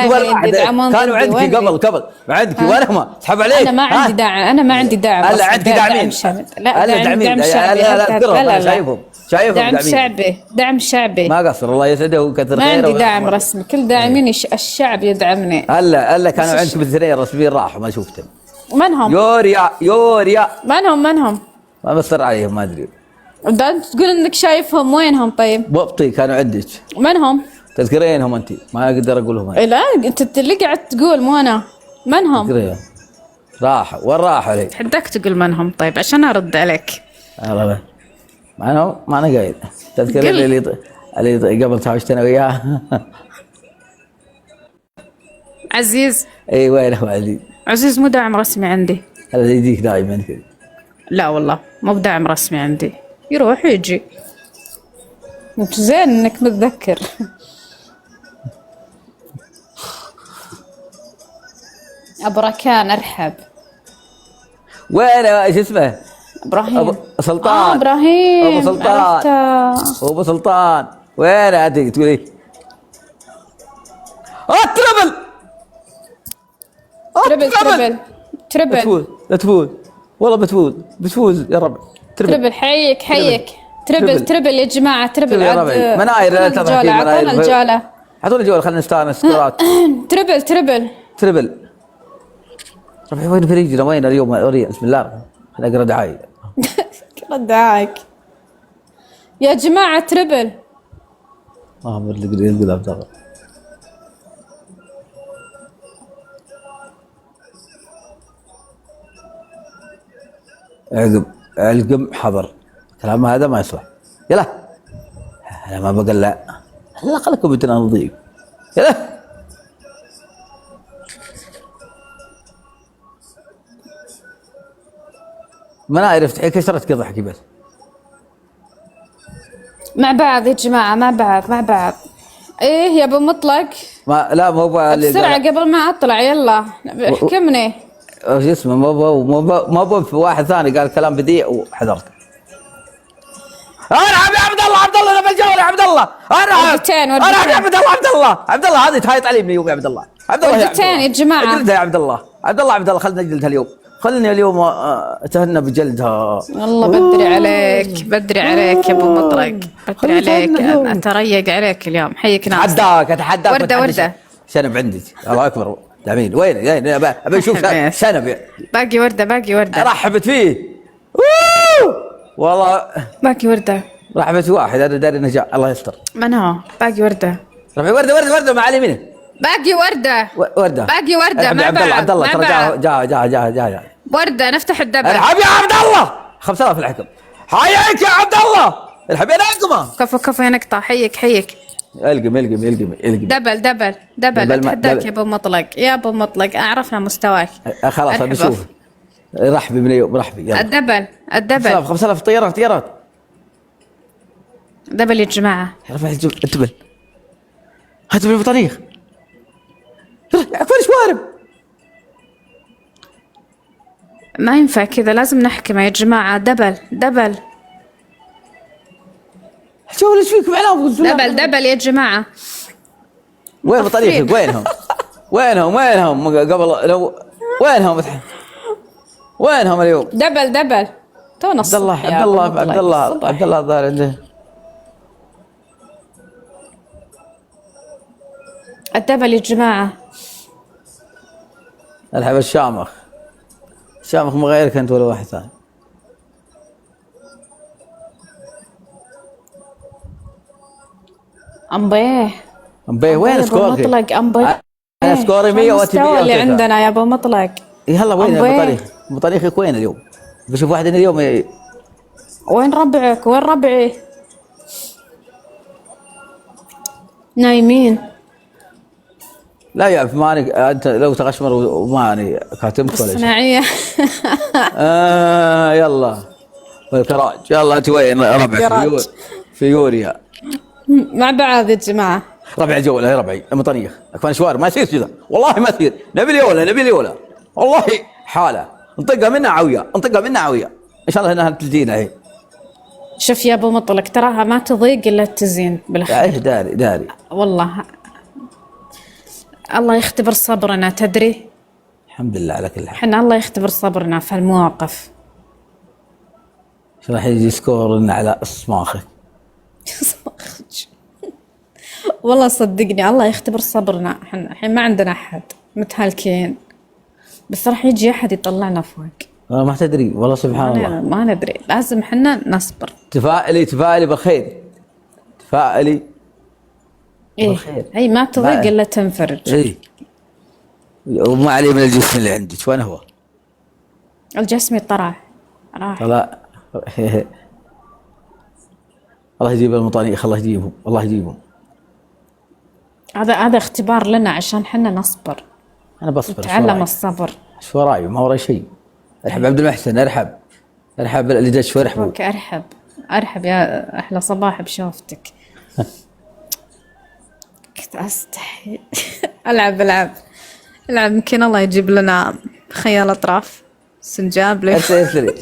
كانوا عندك قبل ما عندك وين سحب عليك. انا ما عندي داعم. انا ما عندي داعم. لا عندك داعمين. لا داعم شعبي. لا شايفهم. دعم شعبي. ما قصر الله يسعده وكثر ما خيره. عندي دعم رسمي، كل داعمين الشعب يدعمني. هلا كانوا عندك بالاثنين رسميين راحوا ما شفتهم. من هم؟ يوريا من هم؟ ما بصر عليهم ما ادري. انت تقول انك شايفهم، وينهم طيب؟ بطي كانوا عندك. من هم؟ تذكرينهم انت؟ ما اقدر اقولهم. لا انت اللي قاعد تقول مو انا. من هم؟ تذكرينهم. راحوا وين راحوا لي؟ حدك تقول من هم طيب عشان ارد عليك. ما انا قايل. تذكرين اللي قبل تعشتنا وياه. عزيز. اي وين هو عزيز؟ عزيز مو داعم رسمي عندي. هذا يجيك دائما كذا. لا والله مو بدعم رسمي عندي، يروح ويجي. انت زين انك متذكر. ابركان ارحب. وين ايش اسمه؟ ابراهيم. ابو سلطان. ابراهيم. ابو سلطان. ابو سلطان وين هذه تقولي؟ تربل. تفوز والله بتفوز يا رب. تربل. حيك. تربل يا جماعه. تربل مناير. لا تضحكين مناير. الجوله اعطوني جوله خلينا نستانس سكرات. تربل. ربعي وين فريقنا؟ وين اليوم؟ اوري بسم الله خلينا نقرا دعايه. اقرا دعايك يا جماعه. تربل. اللي يقول عبد الله. علقم حضر. كلام هذا ما يصلح. يلا انا ما بقول لا. لا خليكم بدنا نضيف. يلا ما اعرف تحكي كسرت ضحكي بس. مع بعض يا جماعه، مع بعض. ايه يا ابو مطلق. لا مو بسرعه قبل ما اطلع. يلا احكمني. ايش اسمه؟ مو في واحد ثاني قال كلام بذيء وحضرت. ارحب يا عبد الله انا بالجوله يا عبد الله. ارحب يا عبد الله هذه تهايط علي من اليوم يا عبد الله. وردتين يا جماعه. اجلدها يا عبد الله خلينا نجلدها اليوم. خلني اليوم اتهنى بجلدها. والله بدري عليك يا ابو مطرق. بدري عليك. اتريق عليك اليوم. حيك ناس. اتحداك ورده. شنب عندك. الله اكبر. جميل. وين ابي اشوف شنب. باقي ورده. رحبت فيه. والله باقي ورده. رحبت واحد هذا داري نجاح. الله يستر. من هو؟ باقي ورده. ربعي ورده مع اليمين. باقي ورده. عبد الله ترى جا ورده. نفتح الدبل. الحب يا عبد الله. 5000 الحكم. حياك يا عبد الله. الحب يا نقمه. كفو يا نقطه. حيك. القم. دبل. اتحداك يا ابو مطلق. عرفنا مستواك. خلاص بنشوف. رحبي من اليوم. يلا. الدبل. 5000 طيارات. دبل يا جماعه. رفع الدبل. هات بالبطاريخ. اكبر شوارب. ما ينفع كذا، لازم نحكم يا جماعه. دبل. شو ايش فيكم علام؟ دبل يا جماعه. وين بطاريخك؟ وينهم قبل لو وينهم اليوم؟ دبل. تونا الصبح يا أبو مطلق. عبد الله الظاهر عنده. الدبل يا جماعة. الحب الشامخ ما غيرك انت ولا واحد ثاني. أمبيه وين سكورك؟ مطلق أمبيه. انا سكوري 100 المستوى اللي عندنا يا ابو مطلق. يلا وين ابو طريقك وين اليوم؟ بشوف واحد اليوم وين ربعك؟ وين ربعي؟ نايمين. لا يعرف ماني انت لو تغشمر وماني كاتمك ولا شيء. صناعية. يلا والكراج يلا انت وين ربعك؟ في يوريا مع بعض يا جماعة. ربع الجولة يا ربعي المطنيخ اكفان شوار ما يصير كذا والله ما يصير. نبي اليولا والله حالة انطقها منها عوية ان شاء الله انها تجينا هي. شوف يا ابو مطلق تراها ما تضيق الا التزين بالاخير. ايش داري والله الله يختبر صبرنا تدري. الحمد لله على كل حال. احنا الله يختبر صبرنا في المواقف. شو راح يجي سكورنا على اصماخك. والله صدقني الله يختبر صبرنا. احنا الحين ما عندنا احد متهالكين بس راح يجي احد يطلعنا فوق. ما تدري والله سبحان الله. ما ندري لازم احنا نصبر. تفائلي بالخير. تفائلي بالخير. اي ما تضيق الا تنفرج. اي وما عليه من الجسم اللي عندك. وين هو؟ الجسم راح. لا الله يجيب المطانيخ. الله يجيبهم. هذا اختبار لنا عشان حنا نصبر. انا بصبر. نتعلم الصبر. شو وراي؟ ما وراي شيء. ارحب عبد المحسن. ارحب اللي جاي شوي. ارحب يا احلى صباح بشوفتك. كنت استحي. العب يمكن الله يجيب لنا خيال اطراف سنجاب لي. ارسلي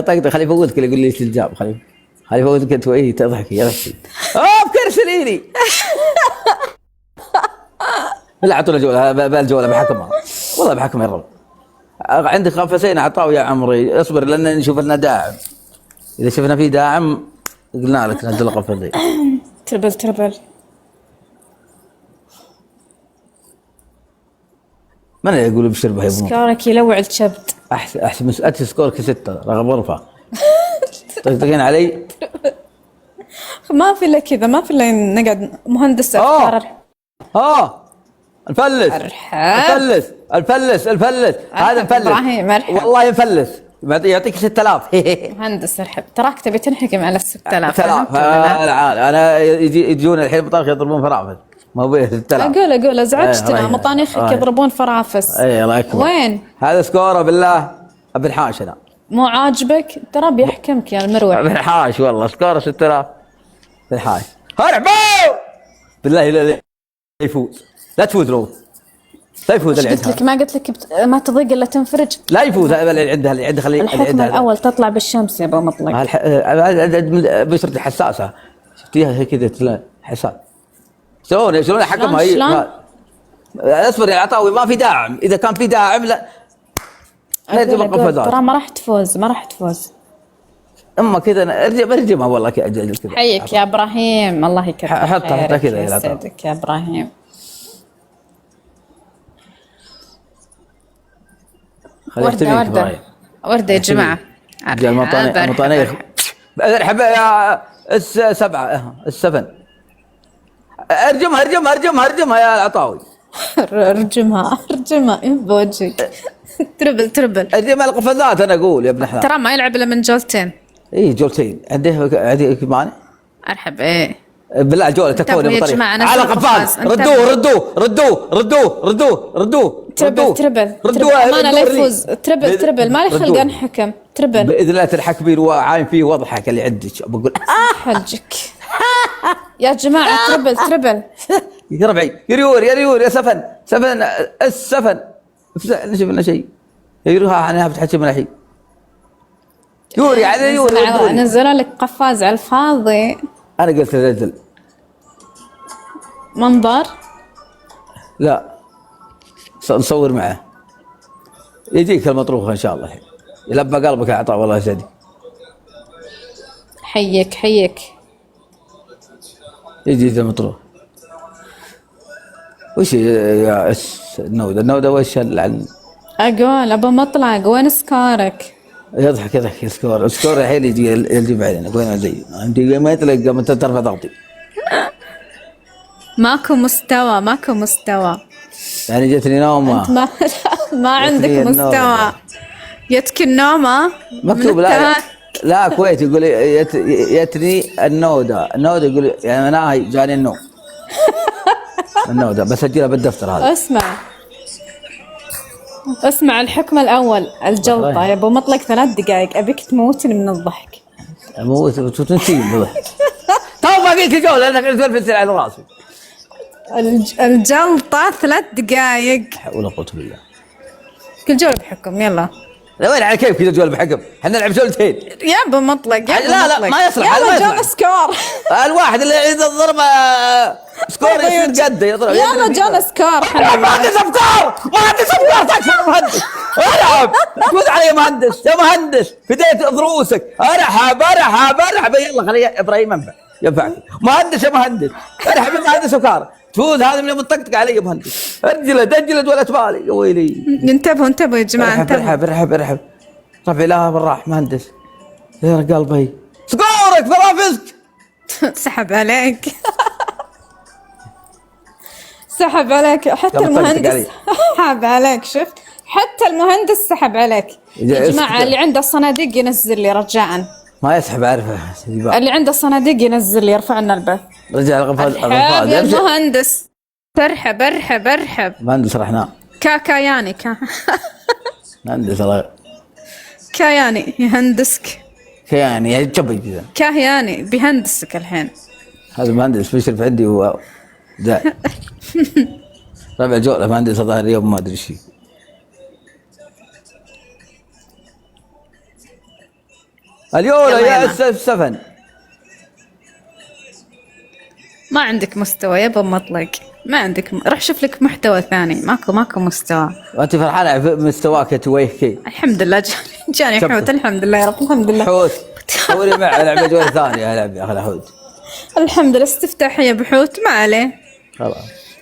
طقطقون خلي يفوتك اللي يقول لي سنجاب. خلي يفوتك انت وايه تضحكي يا رحتي. ارسليني. لا اعطونا جوله بالجوله بحكمها والله بحكم يا رب. عندك قفزين عطاو يا عمري. اصبر لان نشوف لنا داعم. اذا شفنا فيه داعم قلنا لك نزل قفزين. تربل من اللي يقول بشربه يا ابو؟ سكورك يلوع الكبد. احسن من سكورك 6 رغم غرفه. طقطقين علي. ما في الا كذا. ما في الا نقعد مهندس افكار. الفلس هذا مفلس والله يفلس. يعطيك 6000. مهندس ارحب. تراك تبي تنحكم على 6000. انا يجون الحين مطارخ يضربون فرافس. ما هو 6000. اقول ازعجتنا مطانيخك يضربون فرافس. اي الله يكبر. وين هذا سكوره بالله ابن حاش. انا مو عاجبك ترى بيحكمك يا المروع. ابن حاش والله سكوره 6000 ابن حاش. ارحبوا بالله لا يفوز. لا تفوز رو. لا يفوز اللي عندها. ما قلت لك ما تضيق الا تنفرج. لا يفوز اللي عندها خليه. الحكمة الاول تطلع بالشمس يا ابو مطلق. بشرتي حساسه. شفتيها هي كذا حساس. شلون حكمها هي. اصبر يا العطاوي ما في داعم. اذا كان في داعم لا نرجم القفزات. ترى ما راح تفوز. اما كذا برجمها والله كذا. حيك يا ابراهيم. الله يكثر حطها كذا يا سيدك يا ابراهيم. وردة يا جماعة. المطانيخ. ارحب يا السفن. ارجمها يا العطاوي. ارجمها بوجهك. تربل ارجمها القفزات. انا اقول يا ابن حلال ترى ما يلعب الا من جولتين. اي جولتين عنده ماني. ارحب ايه بالله الجوله تكون يا جماعة على قفاز. ردوه تربل ما لا يفوز. تربل ما لي خلق انحكم. تربل باذن الله تنحكمين وعاين فيه وضحك اللي عندك. بقول حلجك يا جماعه. تربل يا ربعي يا سفن السفن شفنا شيء يروها. انا بتحكي من الحين يوري على يوري. نزلوا لك قفاز على الفاضي. انا قلت نزل منظر. لا نصور معه يجيك المطروخ ان شاء الله. يلبى قلبك يا عطاء والله يسعدك. حيك حيك. يجي المطروح. وش يا النودة وش اقول ابو مطلق وين سكارك؟ يضحك سكور الحين يجي بعدين وين زي عندي ما تلقى متى ترفع ضغطي. ماكو مستوى يعني جتني نومة. ما عندك مستوى. يتك النومة مكتوب لا كويتي يقول يتني النودة يقول يعني انا جاني النوم. النودة بسجلها بالدفتر هذا. اسمع الحكم الأول الجلطة يا أبو مطلق 3 دقائق أبيك تموتني من الضحك. أموت وتنسين بالضحك. تو باقيك الجولة لأنك تلفت على راسي. الجلطة 3 دقائق. ولا قوة بالله. كل جولة بحكم يلا. لا وين على كيف كذا جولة بحكم؟ احنا نلعب جولتين. يا أبو مطلق لا ما يصلح. يلا جون سكور. الواحد اللي يعيد الضربة سكور يصير قده يضرب. يلا جون سكور. ما عندي افكار تكفى مهندس. العب فوز علي يا مهندس فديت ضروسك. ارحب يلا خلي ابراهيم ينفعك مهندس يا مهندس. ارحب يا مهندس وكار تفوز هذا من مطقطق علي يا مهندس. اجلد ولا تبالي يا ويلي. انتبهوا يا جماعه ارحب رفع لها بالراح مهندس يا قلبي سكورك ترى فزت. سحب عليك سحب عليك حتى المهندس سحب عليك. شفت حتى المهندس سحب عليك. يا جماعه اللي عنده الصناديق ينزل لي رجاء. ما يسحب عارفه اللي عنده الصناديق ينزل لي يرفع لنا البث. رجع الغفال يا المهندس. ارحب مهندس رحنا كاكاياني مهندس الله كاياني يهندسك. كياني تبي كذا كاهياني بيهندسك الحين. هذا مهندس بيشرف عندي هو ده. ربع جولة مهندس الظاهر اليوم ما ادري شيء. اليولا يا السفن. ما عندك مستوى يا ابو مطلق. ما عندك روح شوف لك محتوى ثاني. ماكو مستوى. وانت فرحانه بمستواك يا تويكي؟ الحمد لله جاني حوت. الحمد لله يا رب. الحمد لله حوت صوري معي العب جوله ثانيه العب يا اخي حوت. الحمد لله استفتاحيه بحوت ما عليه خلاص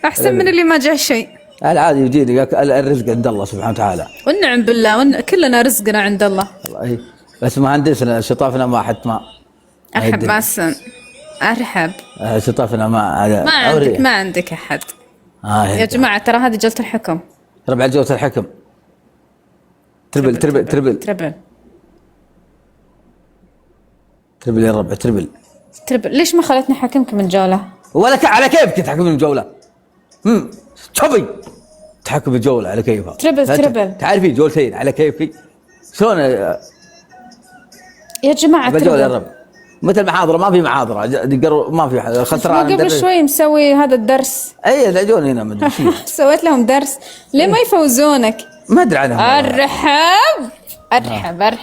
احسن من اللي ما جاه شيء. العادي يجيني الرزق عند الله سبحانه وتعالى. والنعم بالله كلنا رزقنا عند الله. والله بس مهندسنا شطافنا ما حد ما ارحب باسم. ارحب شطافنا ما عندك احد. يا جماعه ترى هذه جلسه الحكم. ربع جلسه الحكم. تربل يا ربع تربل. ليش ما خلتني حكمك من جوله؟ ولا على كيفك تحكم من جوله. شوفي تحكم الجوله على كيفها. تربل تعرفي جولتين على كيفك شلون يا جماعه. بجوله يا رب مثل محاضره ما في محاضره ما في خسران. قبل شوي مسوي هذا الدرس. اي لجون هنا ما ادري شو سويت لهم درس. ليه ما يفوزونك؟ ما ادري عنهم. ارحب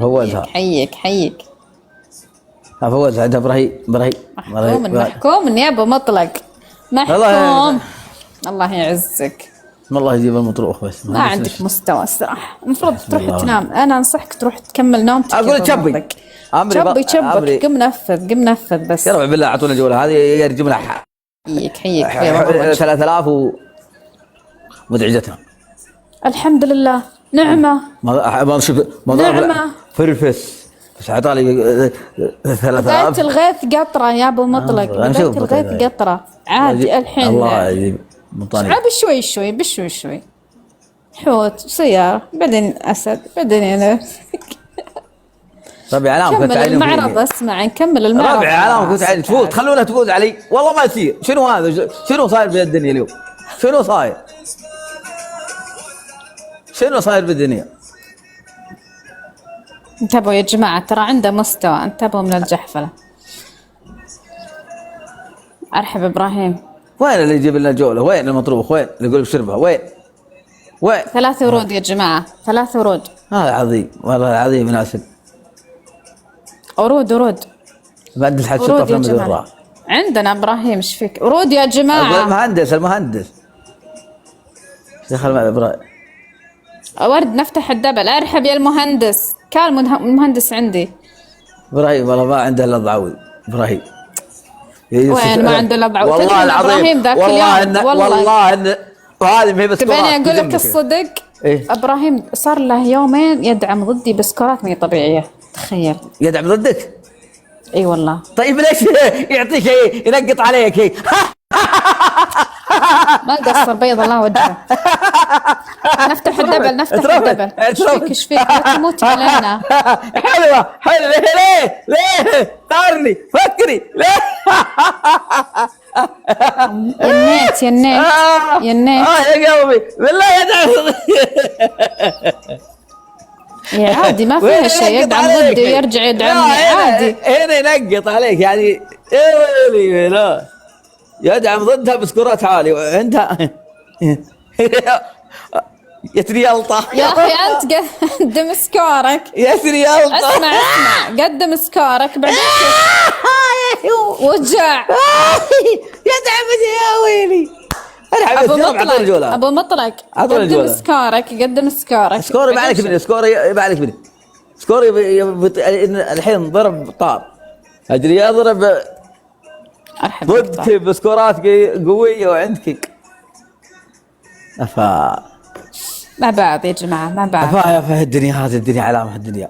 فوزها. حيك فوزها عند ابراهيم محكوم يا ابو مطلق. محكوم الله يعزك. والله يجيب المطروح بس ما عندك مستوى الصراحه. المفروض تروح تنام. انا انصحك تروح تكمل نومتك. اقول تشبي شبك قم نفذ بس يا رب بالله اعطونا جوله هذه يرجم لها. حيك 3000 ومدعجتنا الحمد لله. نعمه ما نشوف نعمه فرفس بس عطالي 3000. بداية الغيث قطره يا ابو مطلق. بداية الغيث قطره عادي الحين. الله يجيب مطاني بشوي حوت سيارة بعدين أسد بعدين أنا. ربع علامة كمل المعرض. اسمع نكمل المعرض. ربع علامة كنت عادي تفوز خلونا تفوز علي والله ما يصير. شنو هذا؟ شنو صاير بالدنيا اليوم؟ شنو صاير بالدنيا؟ انتبهوا يا جماعة ترى عنده مستوى. انتبهوا من الجحفلة. أرحب إبراهيم. وين اللي يجيب لنا جولة؟ وين المطروخ؟ وين اللي يقول بشربها؟ وين 3 ورود يا جماعة. 3 ورود. هذا عظيم والله العظيم ناسب. ورود بعد الحد شطف لما عندنا إبراهيم ايش فيك؟ ورود يا جماعة. المهندس يا اخي ابراهيم ورد نفتح الدبل. ارحب يا المهندس. كان المهندس عندي. ابراهيم والله ما عنده الا ضعوي. ابراهيم وين ما عنده الا ضعوي؟ والله العظيم. ابراهيم ذاك اليوم والله ان وهذه ما هي بسكورات. تبيني اقول لك الصدق؟ إيه؟ ابراهيم صار له يومين يدعم ضدي بسكورات ما هي طبيعيه. تخيل. يدعم ضدك؟ اي والله. طيب ليش يعطيك شيء ينقط عليك شيء؟ ما قصر بيض الله وجهه. نفتح الدبل نفتح الدبل. ايش فيك لا تموت علينا. حلوه ليه طارني فكري ليه. ينيت يا قلبي بالله يدعم. يا عادي ما فيها شيء. يدعم ضدي ويرجع يدعمني عادي. هنا ينقط عليك يعني. ايه لا يدعم ضدها بسكورات عالية وعندها يا تريالطة. يا أخي أنت قدم سكورك. يا تريالطة. اسمع قدم سكورك بعدين وجع. يدعمني يا ويلي. أبو مطلق قدم سكورك. قدم سكورك. سكوري ما عليك مني. سكوري الحين ضرب طار. أدري أضرب ضدك بسكورات قوية وعندك ما بعد يا جماعة ما بعد. أفا الدنيا هذه الدنيا علامة الدنيا.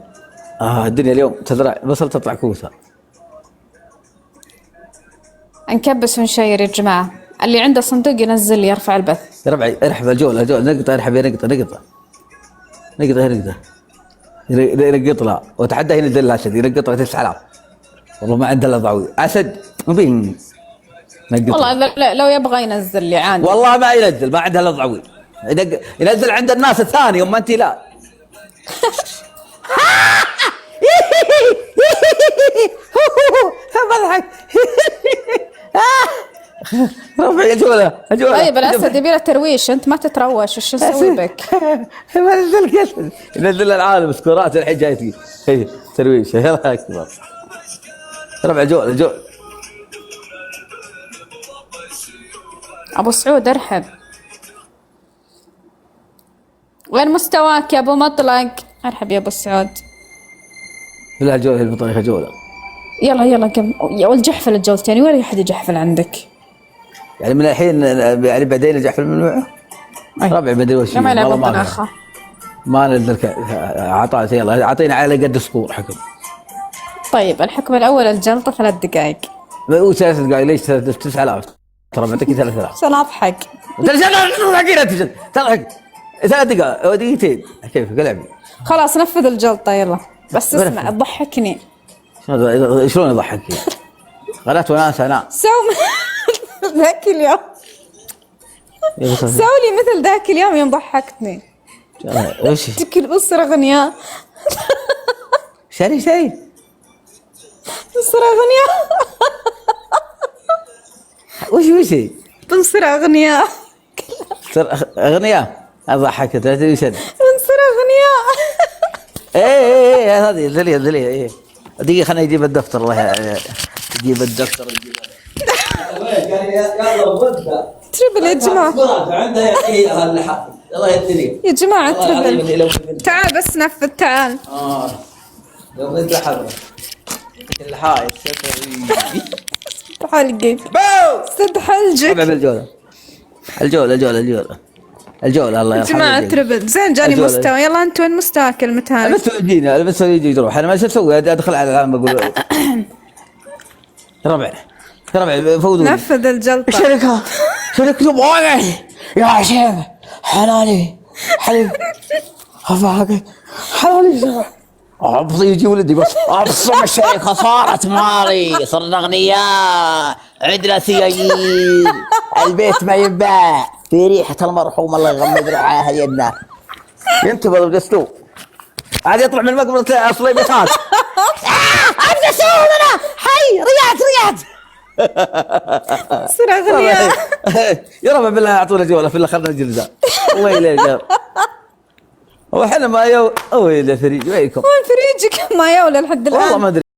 الدنيا اليوم تزرع بصل تطلع كوسة. نكبس ونشير يا جماعة. اللي عنده صندوق ينزل لي يرفع البث. يا ربعي ارحب الجولة نقطة. ارحب يا نقطة ينقط لها وتحدى هنا دل اسد ينقط لها 9000. والله ما عنده الا ضعوي. اسد مبين والله لو يبغى ينزل لي عادي. والله ما ينزل ما عنده الا ضعوي. ينزل عند الناس الثاني وما انت لا. بضحك. رفع الجولة. طيب الاسد يبي له ترويش. انت ما تتروش وش نسوي بك؟ ينزل العالم سكورات الحين جايتي ترويش. يلا اكبر. رفع الجولة. ابو سعود ارحب. وين مستواك يا ابو مطلق؟ ارحب يا ابو سعود. لا الجولة البطريقة جولة. يلا كم يا ولد جحفل الجولتين. ولا احد يجحفل عندك يعني من الحين يعني بعدين يجحفل من ربع بدري وش ما نزل عطاء. يلا اعطينا على قد سكور حكم. طيب الحكم الاول الجلطة 3 دقائق. و 3 دقائق ليش 9000 ترى بعطيك 3000 عشان اضحك. تضحك 3 دقائق ودقيقتين كيف قلبي. خلاص نفذ الجلطة يلا بس اسمع تضحكني. شلون يضحك؟ غلط وناس انا ذاك اليوم سوي لي مثل ذاك اليوم يوم ضحكتني. وش تكل أسرة أغنياء. شري أسرة أغنياء. وش تنصر أغنياء. أغنياء أضحك تدري شد تنصر أغنياء. إيه هذه ذليه دقيقة خلنا يجيب الدفتر. الله يجيب الدفتر تربل يا جماعة. يا جماعة تربل. تعال بس نفذ تعال. يوم انت حضر اللحاية حلقك سد حلجك. الجولة الله يرحمه. جماعة تربل زين جاني مستوى. يلا انت وين مستواك المتهالك؟ المستوى يجي يروح. انا ما شو اسوي ادخل على العالم بقول ربع فوضى. نفذ الجلطة. شركة يبغوني يا شيخ حلالي افاقك حلالي. يجي ولدي بس ابصم الشيخة صارت مالي صرنا اغنياء عندنا سيايير البيت ما ينباع في ريحة المرحوم الله يغمد رعاها يدنا. ينتبه القسطو عاد يطلع من المقبرة اصلي بيخاف. عاد سوونا حي ريعت صير اغنياء. يا رب بالله اعطونا جوله في خلنا الجلزاء. ويلي يا هو احنا ما يو ويلي فريج وينكم؟ وين فريجك ما يولى لحد الان؟ والله ما ادري.